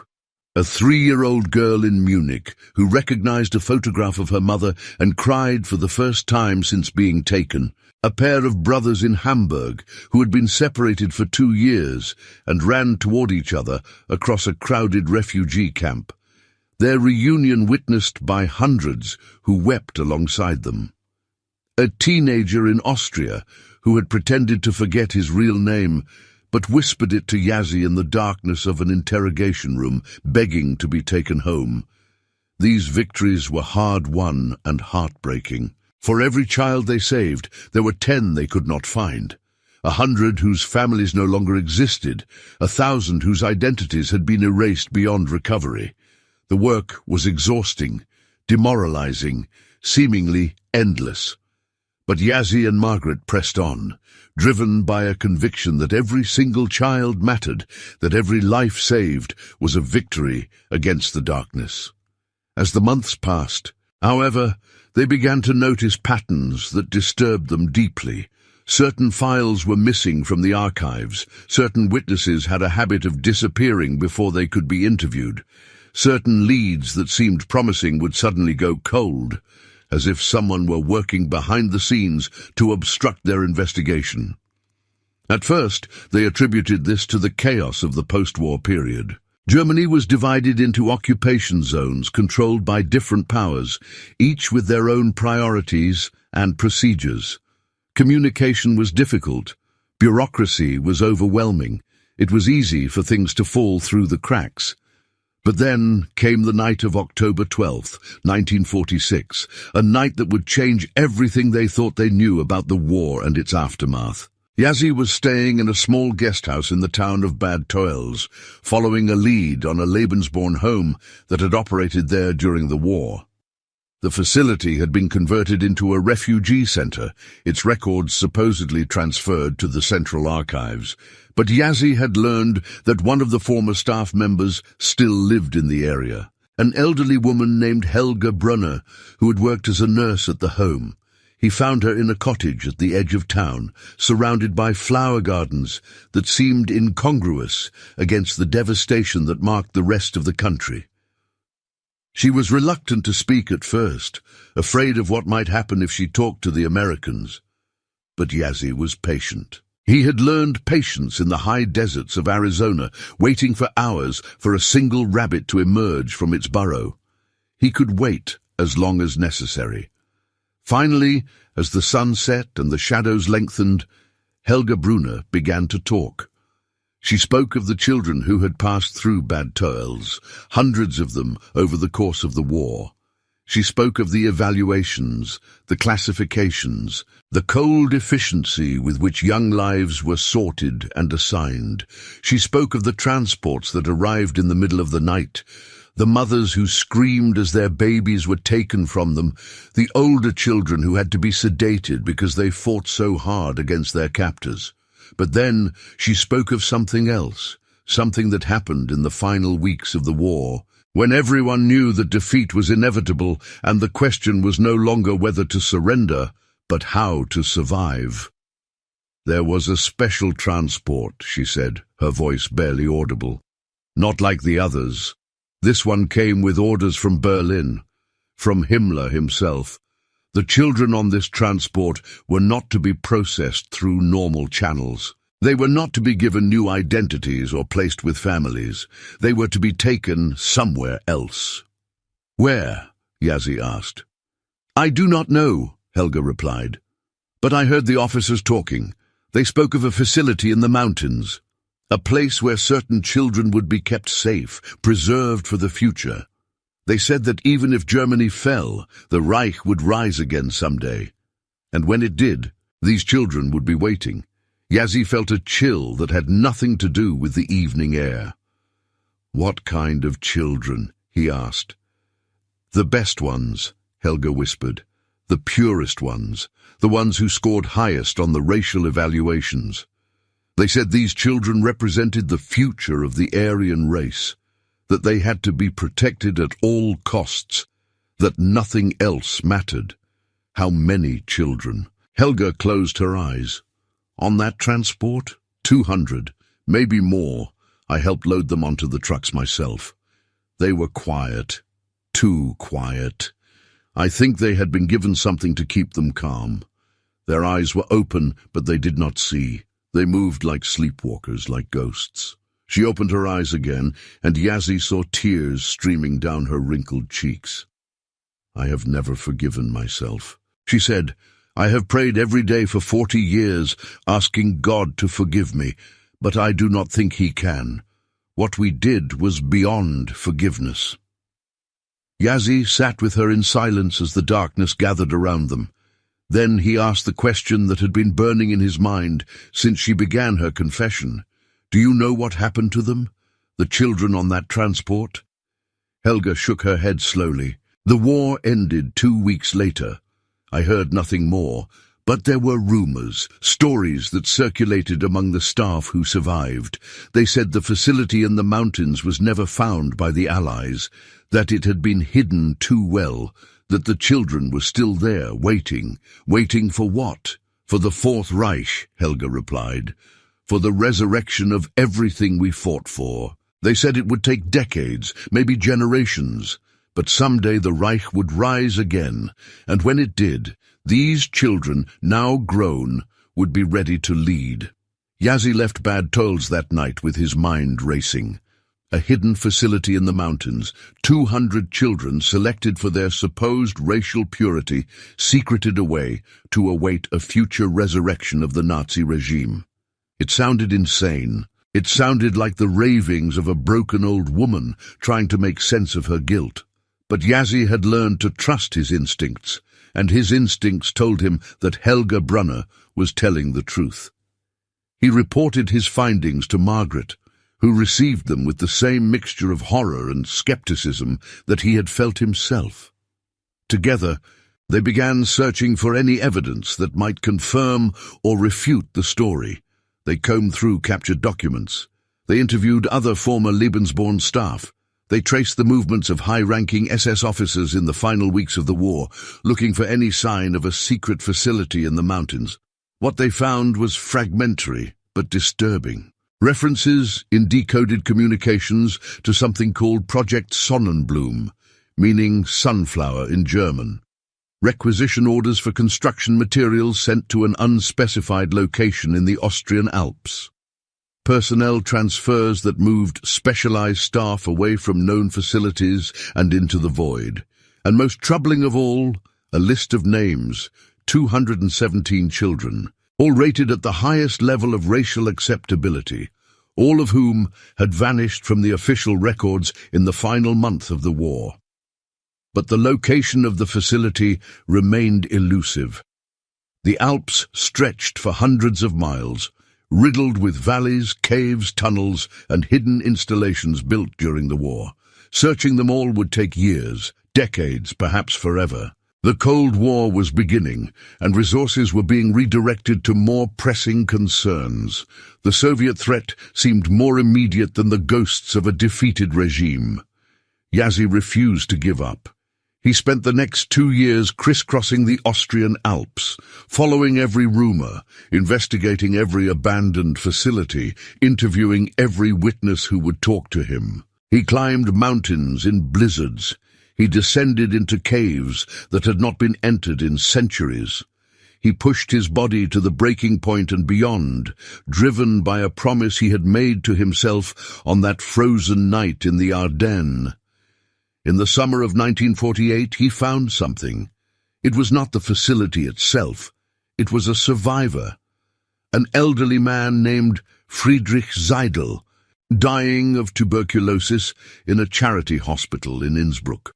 A 3-year-old girl in Munich who recognized a photograph of her mother and cried for the first time since being taken. A pair of brothers in Hamburg who had been separated for 2 years and ran toward each other across a crowded refugee camp. Their reunion witnessed by hundreds who wept alongside them. A teenager in Austria who had pretended to forget his real name but whispered it to Yazzie in the darkness of an interrogation room, begging to be taken home. These victories were hard-won and heartbreaking. For every child they saved, there were 10 they could not find. 100 whose families no longer existed, 1,000 whose identities had been erased beyond recovery. The work was exhausting, demoralizing, seemingly endless. But Yazzie and Margaret pressed on, driven by a conviction that every single child mattered, that every life saved was a victory against the darkness. As the months passed, however, they began to notice patterns that disturbed them deeply. Certain files were missing from the archives. Certain witnesses had a habit of disappearing before they could be interviewed. Certain leads that seemed promising would suddenly go cold, as if someone were working behind the scenes to obstruct their investigation. At first, they attributed this to the chaos of the post-war period. Germany was divided into occupation zones controlled by different powers, each with their own priorities and procedures. Communication was difficult. Bureaucracy was overwhelming. It was easy for things to fall through the cracks. But then came the night of October 12th, 1946, a night that would change everything they thought they knew about the war and its aftermath. Yazzie was staying in a small guest house in the town of Bad Teuels, following a lead on a Lebensborn home that had operated there during the war. The facility had been converted into a refugee center, its records supposedly transferred to the Central Archives. But Yazzie had learned that one of the former staff members still lived in the area, an elderly woman named Helga Brunner, who had worked as a nurse at the home. He found her in a cottage at the edge of town, surrounded by flower gardens that seemed incongruous against the devastation that marked the rest of the country. She was reluctant to speak at first, afraid of what might happen if she talked to the Americans. But Yazzie was patient. He had learned patience in the high deserts of Arizona, waiting for hours for a single rabbit to emerge from its burrow. He could wait as long as necessary. Finally, as the sun set and the shadows lengthened, Helga Brunner began to talk. She spoke of the children who had passed through Bad Teuels, hundreds of them over the course of the war. She spoke of the evaluations, the classifications, the cold efficiency with which young lives were sorted and assigned. She spoke of the transports that arrived in the middle of the night, the mothers who screamed as their babies were taken from them, the older children who had to be sedated because they fought so hard against their captors. But then she spoke of something else, something that happened in the final weeks of the war, when everyone knew that defeat was inevitable and the question was no longer whether to surrender, but how to survive. There was a special transport, she said, her voice barely audible. Not like the others. This one came with orders from Berlin, from Himmler himself. The children on this transport were not to be processed through normal channels. They were not to be given new identities or placed with families. They were to be taken somewhere else. Where? Yazzie asked. I do not know, Helga replied. But I heard the officers talking. They spoke of a facility in the mountains, a place where certain children would be kept safe, preserved for the future. They said that even if Germany fell, the Reich would rise again someday. And when it did, these children would be waiting. Yazzie felt a chill that had nothing to do with the evening air. What kind of children? He asked. The best ones, Helga whispered. The purest ones, the ones who scored highest on the racial evaluations. They said these children represented the future of the Aryan race, that they had to be protected at all costs, that nothing else mattered. How many children? Helga closed her eyes. On that transport? 200, maybe more. I helped load them onto the trucks myself. They were quiet, too quiet. I think they had been given something to keep them calm. Their eyes were open, but they did not see. They moved like sleepwalkers, like ghosts. She opened her eyes again, and Yazzie saw tears streaming down her wrinkled cheeks. I have never forgiven myself, she said. I have prayed every day for 40 years, asking God to forgive me, but I do not think he can. What we did was beyond forgiveness. Yazzie sat with her in silence as the darkness gathered around them. Then he asked the question that had been burning in his mind since she began her confession. Do you know what happened to them? The children on that transport? Helga shook her head slowly. The war ended 2 weeks later. I heard nothing more, but there were rumors, stories that circulated among the staff who survived. They said the facility in the mountains was never found by the Allies, that it had been hidden too well, that the children were still there, waiting. Waiting for what? For the Fourth Reich, Helga replied. For the resurrection of everything we fought for. They said it would take decades, maybe generations. But someday the Reich would rise again, and when it did, these children, now grown, would be ready to lead. Yazzie left Bad Tolz that night with his mind racing. A hidden facility in the mountains, 200 children selected for their supposed racial purity, secreted away to await a future resurrection of the Nazi regime. It sounded insane. It sounded like the ravings of a broken old woman trying to make sense of her guilt. But Yazzie had learned to trust his instincts, and his instincts told him that Helga Brunner was telling the truth. He reported his findings to Margaret, who received them with the same mixture of horror and skepticism that he had felt himself. Together, they began searching for any evidence that might confirm or refute the story. They combed through captured documents. They interviewed other former Lebensborn staff. They traced the movements of high-ranking SS officers in the final weeks of the war, looking for any sign of a secret facility in the mountains. What they found was fragmentary, but disturbing. References in decoded communications to something called Project Sonnenblume, meaning sunflower in German. Requisition orders for construction materials sent to an unspecified location in the Austrian Alps. Personnel transfers that moved specialized staff away from known facilities and into the void. And most troubling of all, a list of names, 217 children, all rated at the highest level of racial acceptability, all of whom had vanished from the official records in the final month of the war. but the location of the facility remained elusive. The Alps stretched for hundreds of miles, riddled with valleys, caves, tunnels, and hidden installations built during the war. Searching them all would take years, decades, perhaps forever. The Cold War was beginning, and resources were being redirected to more pressing concerns. The Soviet threat seemed more immediate than the ghosts of a defeated regime. Yazzie refused to give up. He spent the next 2 years crisscrossing the Austrian Alps, following every rumor, investigating every abandoned facility, interviewing every witness who would talk to him. He climbed mountains in blizzards. He descended into caves that had not been entered in centuries. He pushed his body to the breaking point and beyond, driven by a promise he had made to himself on that frozen night in the Ardennes. In the summer of 1948, he found something. It was not the facility itself. It was a survivor, an elderly man named Friedrich Seidel, dying of tuberculosis in a charity hospital in Innsbruck.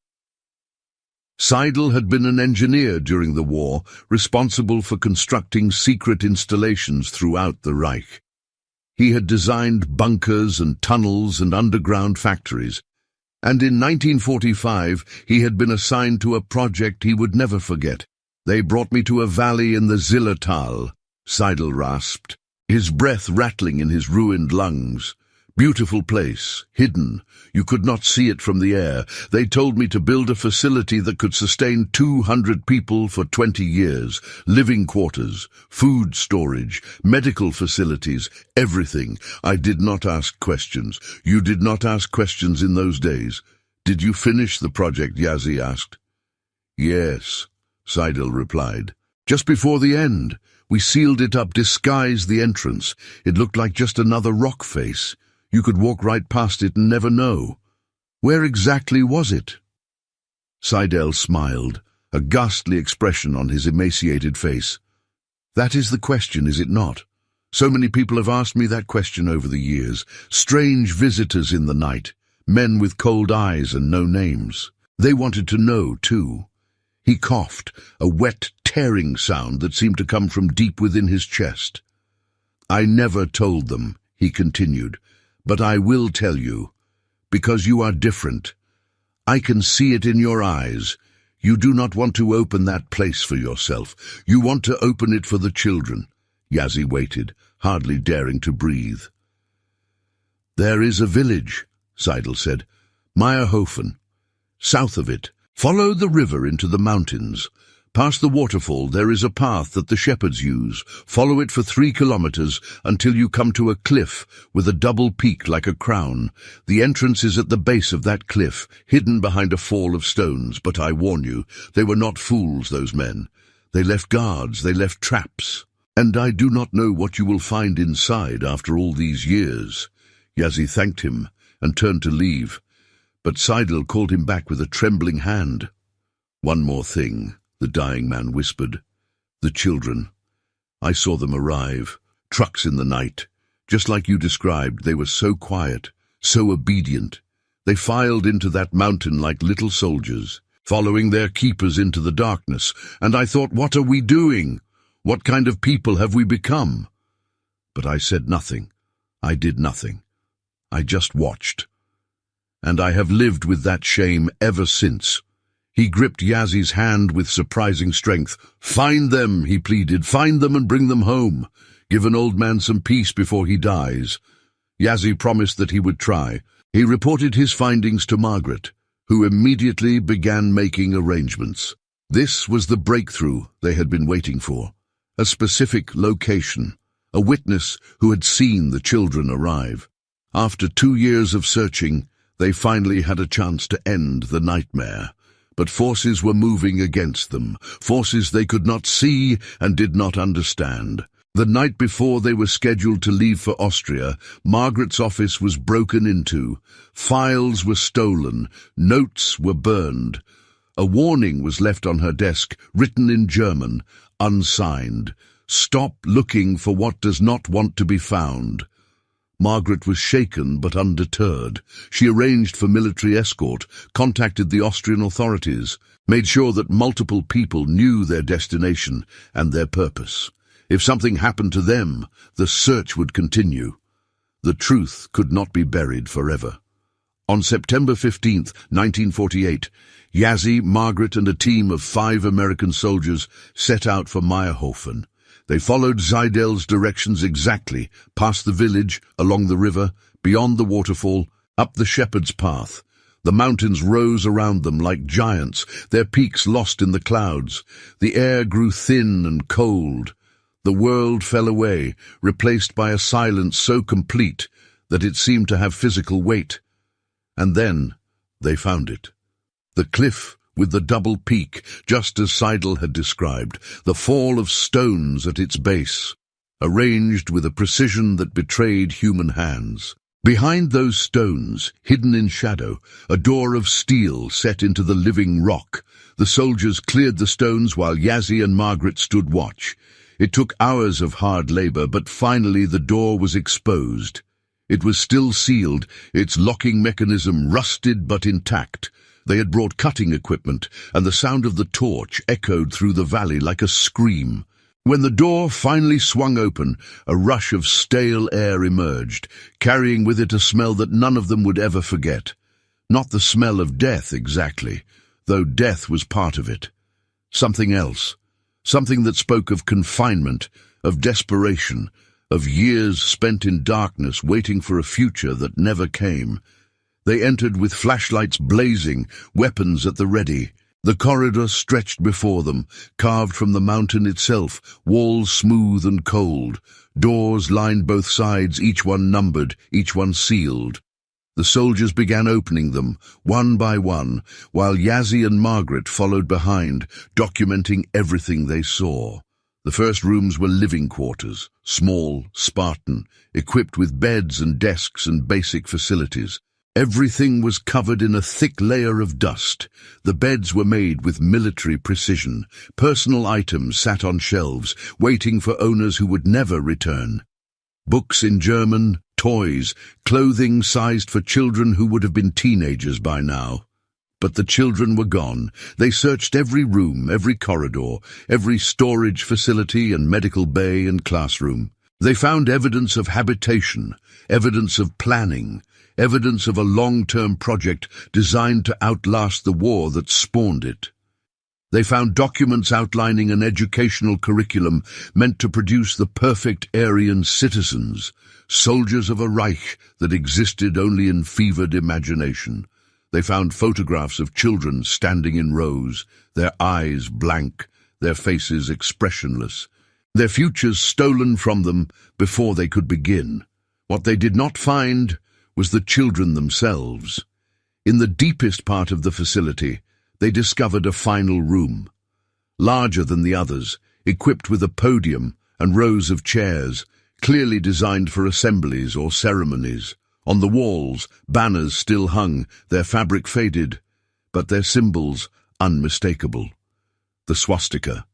Seidel had been an engineer during the war, responsible for constructing secret installations throughout the Reich. He had designed bunkers and tunnels and underground factories, and in 1945 he had been assigned to a project he would never forget. "They brought me to a valley in the Zillertal," Seidel rasped, his breath rattling in his ruined lungs. "Beautiful place, hidden. You could not see it from the air. They told me to build a facility that could sustain 200 people for 20 years. Living quarters, food storage, medical facilities, everything. I did not ask questions. You did not ask questions in those days. Did you finish the project?" Yazzie asked. "Yes," Seidel replied. "Just before the end. We sealed it up, disguised the entrance. It looked like just another rock face. You could walk right past it and never know. Where exactly was it?" Seidel smiled, a ghastly expression on his emaciated face. "That is the question, is it not? So many people have asked me that question over the years. Strange visitors in the night, men with cold eyes and no names. They wanted to know, too." He coughed, a wet, tearing sound that seemed to come from deep within his chest. "I never told them," he continued. "But I will tell you, because you are different. I can see it in your eyes. You do not want to open that place for yourself. You want to open it for the children." Yazzie waited, hardly daring to breathe. "There is a village," Seidel said. "Meyerhofen. South of it, follow the river into the mountains. Past the waterfall there is a path that the shepherds use. Follow it for 3 kilometers until you come to a cliff with a double peak like a crown. The entrance is at the base of that cliff, hidden behind a fall of stones. But I warn you, they were not fools, those men. They left guards, they left traps. And I do not know what you will find inside after all these years." Yazzie thanked him and turned to leave, but Seidel called him back with a trembling hand. "One more thing," the dying man whispered. "The children. I saw them arrive, trucks in the night. Just like you described, they were so quiet, so obedient. They filed into that mountain like little soldiers, following their keepers into the darkness. And I thought, what are we doing? What kind of people have we become? But I said nothing. I did nothing. I just watched. And I have lived with that shame ever since." He gripped Yazzie's hand with surprising strength. "Find them," he pleaded. "Find them and bring them home. Give an old man some peace before he dies." Yazzie promised that he would try. He reported his findings to Margaret, who immediately began making arrangements. This was the breakthrough they had been waiting for. A specific location. A witness who had seen the children arrive. After 2 years of searching, they finally had a chance to end the nightmare. But forces were moving against them, forces they could not see and did not understand. The night before they were scheduled to leave for Austria, Margaret's office was broken into. Files were stolen, notes were burned. A warning was left on her desk, written in German, unsigned. "Stop looking for what does not want to be found." Margaret was shaken but undeterred. She arranged for military escort, contacted the Austrian authorities, made sure that multiple people knew their destination and their purpose. If something happened to them, the search would continue. The truth could not be buried forever. On September 15, 1948, Yazzie, Margaret and a team of 5 American soldiers set out for Meyerhofen. They followed Zeidel's directions exactly, past the village, along the river, beyond the waterfall, up the shepherd's path. The mountains rose around them like giants, their peaks lost in the clouds. The air grew thin and cold. The world fell away, replaced by a silence so complete that it seemed to have physical weight. And then they found it. The cliff with the double peak, just as Seidel had described, the fall of stones at its base, arranged with a precision that betrayed human hands. Behind those stones, hidden in shadow, a door of steel set into the living rock. The soldiers cleared the stones while Yazzie and Margaret stood watch. It took hours of hard labor, but finally the door was exposed. It was still sealed, its locking mechanism rusted but intact. They had brought cutting equipment, and the sound of the torch echoed through the valley like a scream. When the door finally swung open, a rush of stale air emerged, carrying with it a smell that none of them would ever forget. Not the smell of death exactly, though death was part of it. Something else. Something that spoke of confinement, of desperation, of years spent in darkness waiting for a future that never came. They entered with flashlights blazing, weapons at the ready. The corridor stretched before them, carved from the mountain itself, walls smooth and cold. Doors lined both sides, each one numbered, each one sealed. The soldiers began opening them, one by one, while Yazzie and Margaret followed behind, documenting everything they saw. The first rooms were living quarters, small, Spartan, equipped with beds and desks and basic facilities. Everything was covered in a thick layer of dust. The beds were made with military precision. Personal items sat on shelves, waiting for owners who would never return. Books in German, toys, clothing sized for children who would have been teenagers by now. But the children were gone. They searched every room, every corridor, every storage facility and medical bay and classroom. They found evidence of habitation, evidence of planning, evidence of a long-term project designed to outlast the war that spawned it. They found documents outlining an educational curriculum meant to produce the perfect Aryan citizens, soldiers of a Reich that existed only in fevered imagination. They found photographs of children standing in rows, their eyes blank, their faces expressionless, their futures stolen from them before they could begin. What they did not find was the children themselves. In the deepest part of the facility, they discovered a final room, larger than the others, equipped with a podium and rows of chairs, clearly designed for assemblies or ceremonies. On the walls, banners still hung, their fabric faded, but their symbols unmistakable. The swastika,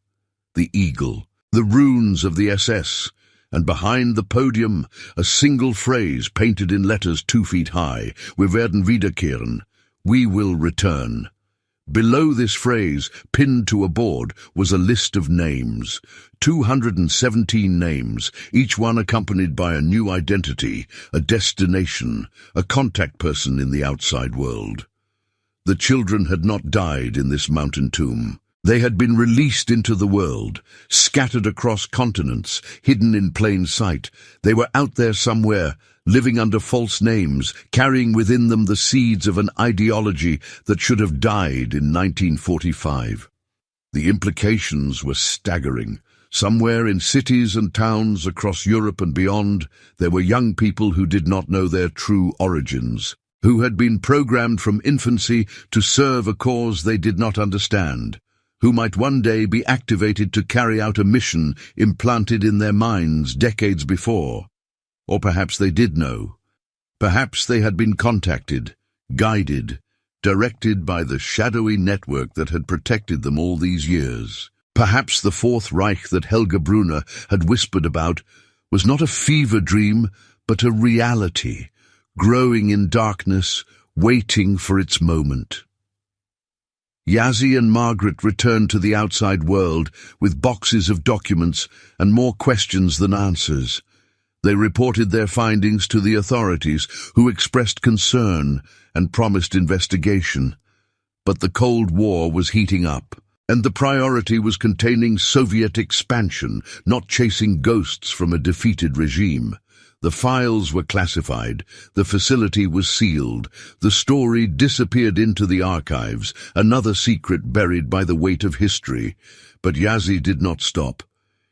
the eagle, the runes of the SS, and behind the podium, a single phrase painted in letters 2 feet high, "Wir werden wiederkehren," "We will return." Below this phrase, pinned to a board, was a list of names, 217 names, each one accompanied by a new identity, a destination, a contact person in the outside world. The children had not died in this mountain tomb. They had been released into the world, scattered across continents, hidden in plain sight. They were out there somewhere, living under false names, carrying within them the seeds of an ideology that should have died in 1945. The implications were staggering. Somewhere in cities and towns across Europe and beyond, there were young people who did not know their true origins, who had been programmed from infancy to serve a cause they did not understand, who might one day be activated to carry out a mission implanted in their minds decades before. Or perhaps they did know. Perhaps they had been contacted, guided, directed by the shadowy network that had protected them all these years. Perhaps the Fourth Reich that Helga Brunner had whispered about was not a fever dream, but a reality, growing in darkness, waiting for its moment. Yazzie and Margaret returned to the outside world with boxes of documents and more questions than answers. They reported their findings to the authorities, who expressed concern and promised investigation. But the Cold War was heating up, and the priority was containing Soviet expansion, not chasing ghosts from a defeated regime. The files were classified, the facility was sealed, the story disappeared into the archives, another secret buried by the weight of history. But Yazzie did not stop.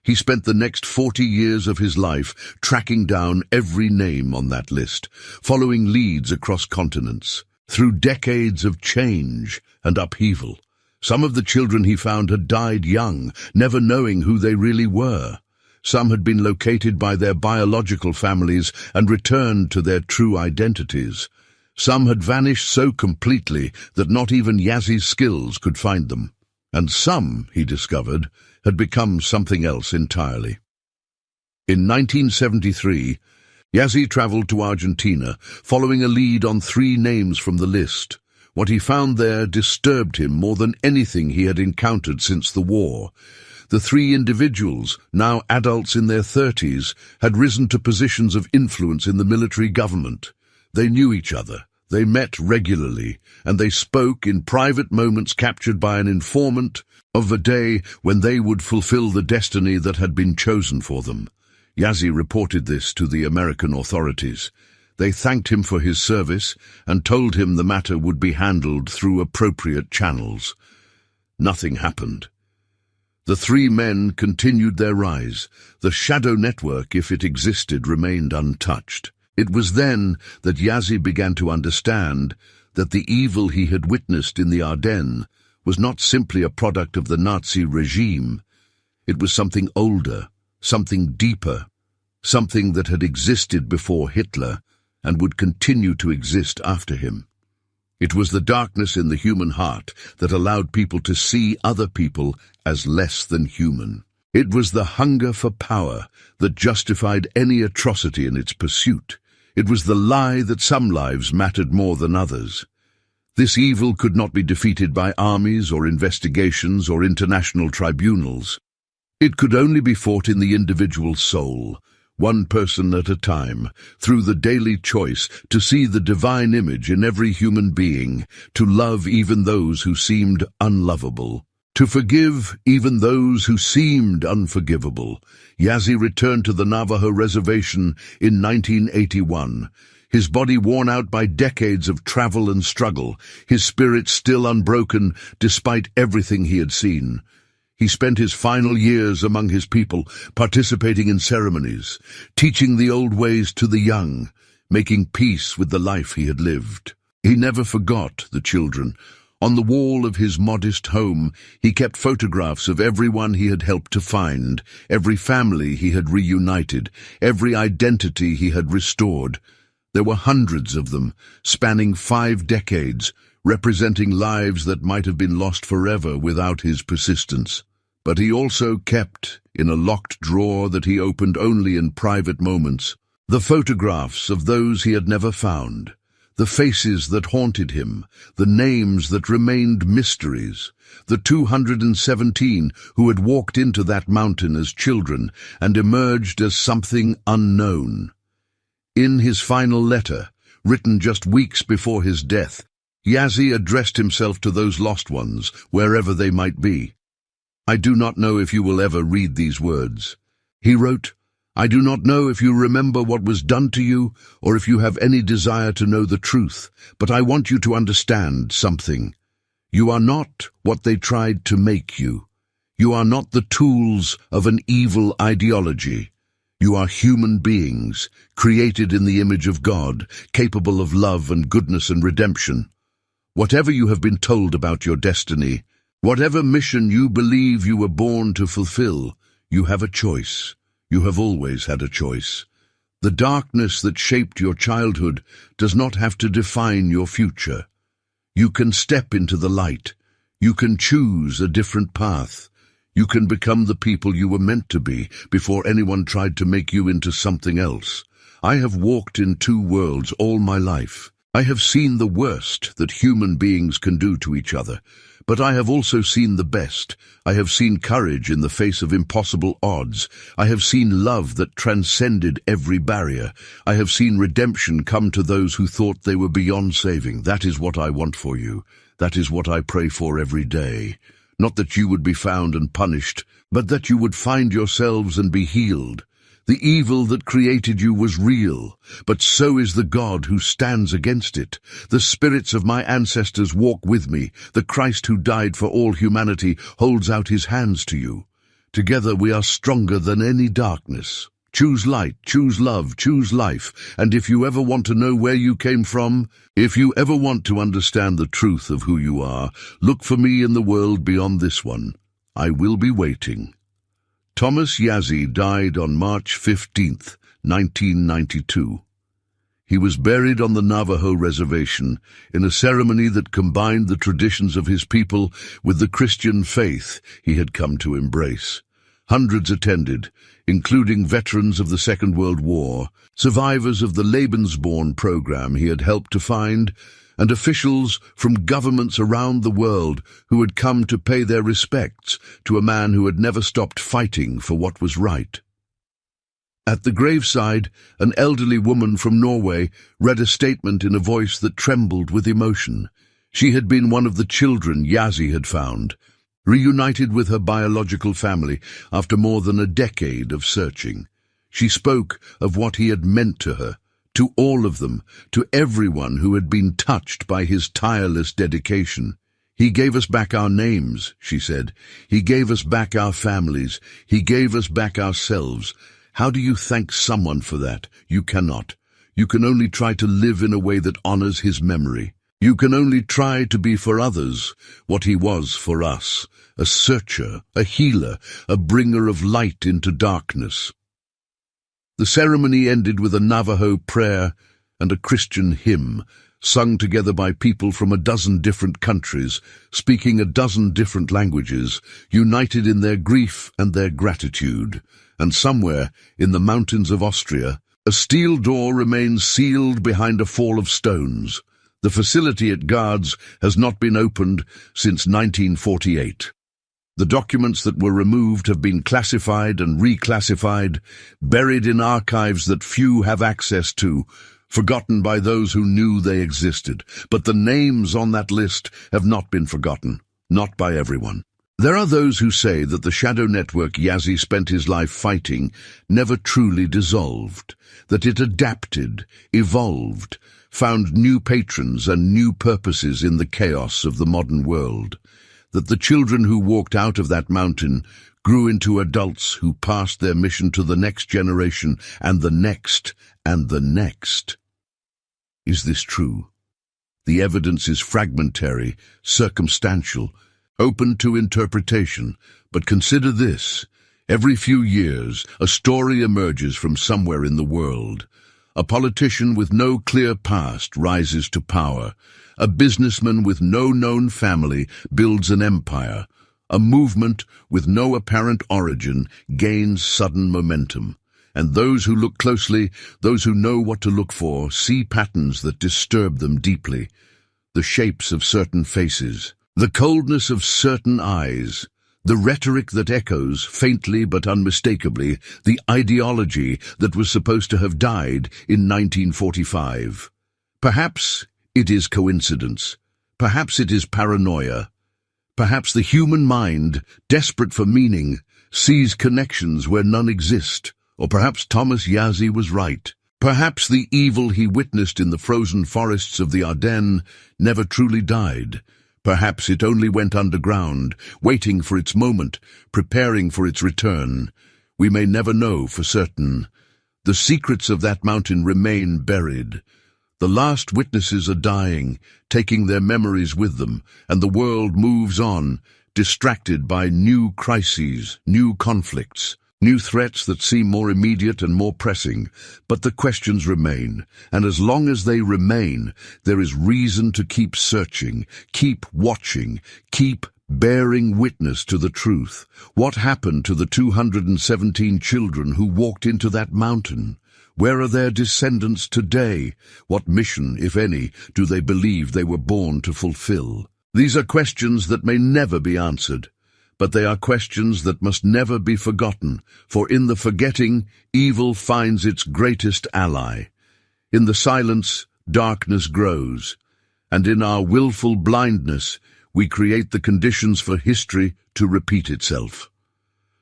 He spent the next 40 years of his life tracking down every name on that list, following leads across continents. Through decades of change and upheaval, some of the children he found had died young, never knowing who they really were. Some had been located by their biological families and returned to their true identities. Some had vanished so completely that not even Yazzie's skills could find them. And some, he discovered, had become something else entirely. In 1973, Yazzie traveled to Argentina, following a lead on 3 names from the list. What he found there disturbed him more than anything he had encountered since the war. The 3 individuals, now adults in their 30s, had risen to positions of influence in the military government. They knew each other, they met regularly, and they spoke in private moments captured by an informant of a day when they would fulfill the destiny that had been chosen for them. Yazzie reported this to the American authorities. They thanked him for his service and told him the matter would be handled through appropriate channels. Nothing happened. The 3 men continued their rise. The shadow network, if it existed, remained untouched. It was then that Yazzie began to understand that the evil he had witnessed in the Ardennes was not simply a product of the Nazi regime. It was something older, something deeper, something that had existed before Hitler and would continue to exist after him. It was the darkness in the human heart that allowed people to see other people as less than human. It was the hunger for power that justified any atrocity in its pursuit. It was the lie that some lives mattered more than others. This evil could not be defeated by armies or investigations or international tribunals. It could only be fought in the individual soul, one person at a time, through the daily choice to see the divine image in every human being, to love even those who seemed unlovable, to forgive even those who seemed unforgivable. Yazzie returned to the Navajo reservation in 1981, his body worn out by decades of travel and struggle, his spirit still unbroken despite everything he had seen. He spent his final years among his people, participating in ceremonies, teaching the old ways to the young, making peace with the life he had lived. He never forgot the children. On the wall of his modest home, he kept photographs of everyone he had helped to find, every family he had reunited, every identity he had restored. There were hundreds of them, spanning 5 decades, representing lives that might have been lost forever without his persistence. But he also kept, in a locked drawer that he opened only in private moments, the photographs of those he had never found, the faces that haunted him, the names that remained mysteries, the 217 who had walked into that mountain as children and emerged as something unknown. In his final letter, written just weeks before his death, Yazzie addressed himself to those lost ones, wherever they might be. I do not know if you will ever read these words. He wrote, I do not know if you remember what was done to you or if you have any desire to know the truth, but I want you to understand something. You are not what they tried to make you. You are not the tools of an evil ideology. You are human beings, created in the image of God, capable of love and goodness and redemption. Whatever you have been told about your destiny, whatever mission you believe you were born to fulfill, you have a choice. You have always had a choice. The darkness that shaped your childhood does not have to define your future. You can step into the light. You can choose a different path. You can become the people you were meant to be before anyone tried to make you into something else. I have walked in two worlds all my life. I have seen the worst that human beings can do to each other, but I have also seen the best. I have seen courage in the face of impossible odds. I have seen love that transcended every barrier. I have seen redemption come to those who thought they were beyond saving. That is what I want for you. That is what I pray for every day. Not that you would be found and punished, but that you would find yourselves and be healed. The evil that created you was real, but so is the God who stands against it. The spirits of my ancestors walk with me. The Christ who died for all humanity holds out his hands to you. Together we are stronger than any darkness. Choose light, choose love, choose life. And if you ever want to know where you came from, if you ever want to understand the truth of who you are, look for me in the world beyond this one. I will be waiting. Thomas Yazzie died on March 15, 1992. He was buried on the Navajo reservation in a ceremony that combined the traditions of his people with the Christian faith he had come to embrace. Hundreds attended, including veterans of the Second World War, survivors of the Lebensborn program he had helped to find, and officials from governments around the world who had come to pay their respects to a man who had never stopped fighting for what was right. At the graveside, an elderly woman from Norway read a statement in a voice that trembled with emotion. She had been one of the children Yazzie had found, reunited with her biological family after more than a decade of searching. She spoke of what he had meant to her, to all of them, to everyone who had been touched by his tireless dedication. He gave us back our names, she said. He gave us back our families. He gave us back ourselves. How do you thank someone for that? You cannot. You can only try to live in a way that honors his memory. You can only try to be for others what he was for us, a searcher, a healer, a bringer of light into darkness. The ceremony ended with a Navajo prayer and a Christian hymn, sung together by people from a dozen different countries, speaking a dozen different languages, united in their grief and their gratitude. And somewhere, in the mountains of Austria, a steel door remains sealed behind a fall of stones. The facility it guards has not been opened since 1948. The documents that were removed have been classified and reclassified, buried in archives that few have access to, forgotten by those who knew they existed. But the names on that list have not been forgotten, not by everyone. There are those who say that the shadow network Yazzie spent his life fighting never truly dissolved, that it adapted, evolved, found new patrons and new purposes in the chaos of the modern world, that the children who walked out of that mountain grew into adults who passed their mission to the next generation and the next and the next. Is this true? The evidence is fragmentary, circumstantial, open to interpretation, but consider this. Every few years, a story emerges from somewhere in the world. A politician with no clear past rises to power. A businessman with no known family builds an empire. A movement with no apparent origin gains sudden momentum. And those who look closely, those who know what to look for, see patterns that disturb them deeply. The shapes of certain faces, the coldness of certain eyes, the rhetoric that echoes, faintly but unmistakably, the ideology that was supposed to have died in 1945. Perhaps it is coincidence. Perhaps it is paranoia. Perhaps the human mind, desperate for meaning, sees connections where none exist. Or perhaps Thomas Yazzie was right. Perhaps the evil he witnessed in the frozen forests of the Ardennes never truly died. Perhaps it only went underground, waiting for its moment, preparing for its return. We may never know for certain. The secrets of that mountain remain buried. The last witnesses are dying, taking their memories with them, and the world moves on, distracted by new crises, new conflicts, new threats that seem more immediate and more pressing. But the questions remain, and as long as they remain, there is reason to keep searching, keep watching, keep bearing witness to the truth. What happened to the 217 children who walked into that mountain? Where are their descendants today? What mission, if any, do they believe they were born to fulfill? These are questions that may never be answered, but they are questions that must never be forgotten, for in the forgetting, evil finds its greatest ally. In the silence, darkness grows, and in our willful blindness, we create the conditions for history to repeat itself.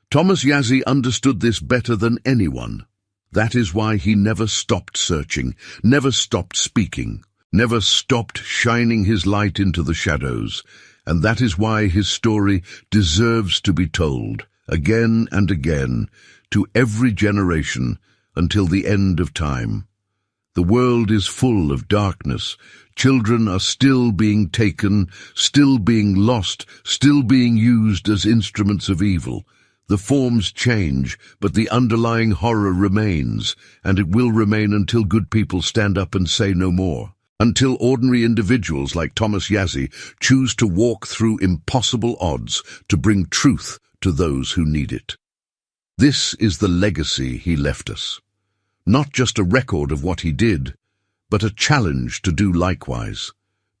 Thomas Yazzie understood this better than anyone. That is why he never stopped searching, never stopped speaking, never stopped shining his light into the shadows, and that is why his story deserves to be told, again and again, to every generation, until the end of time. The world is full of darkness. Children are still being taken, still being lost, still being used as instruments of evil. The forms change, but the underlying horror remains, and it will remain until good people stand up and say no more. Until ordinary individuals like Thomas Yazzie choose to walk through impossible odds to bring truth to those who need it. This is the legacy he left us. Not just a record of what he did, but a challenge to do likewise,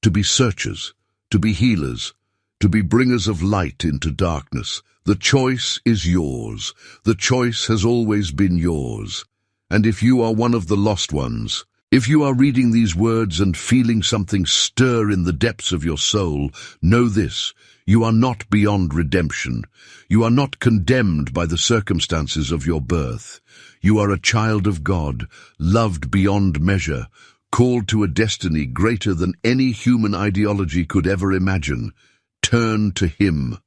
to be searchers, to be healers, to be bringers of light into darkness. The choice is yours. The choice has always been yours. And if you are one of the lost ones, if you are reading these words and feeling something stir in the depths of your soul, know this: you are not beyond redemption. You are not condemned by the circumstances of your birth. You are a child of God, loved beyond measure, called to a destiny greater than any human ideology could ever imagine. Turn to Him.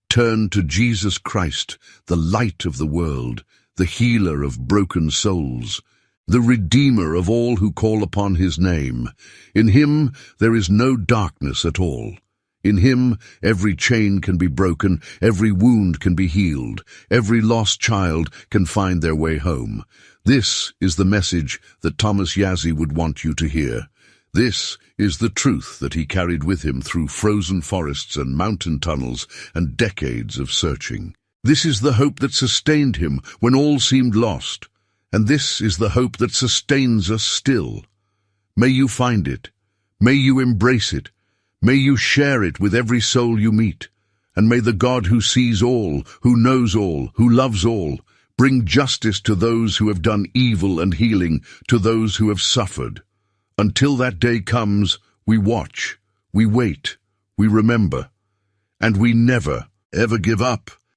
Turn to Jesus Christ, the light of the world, the healer of broken souls, the Redeemer of all who call upon His name. In Him there is no darkness at all. In Him every chain can be broken, every wound can be healed, every lost child can find their way home. This is the message that Thomas Yazzie would want you to hear. This is the truth that he carried with him through frozen forests and mountain tunnels and decades of searching. This is the hope that sustained him when all seemed lost, and this is the hope that sustains us still. May you find it. May you embrace it. May you share it with every soul you meet. And may the God who sees all, who knows all, who loves all, bring justice to those who have done evil and healing to those who have suffered. Until that day comes, we watch, we wait, we remember, and we never, ever give up.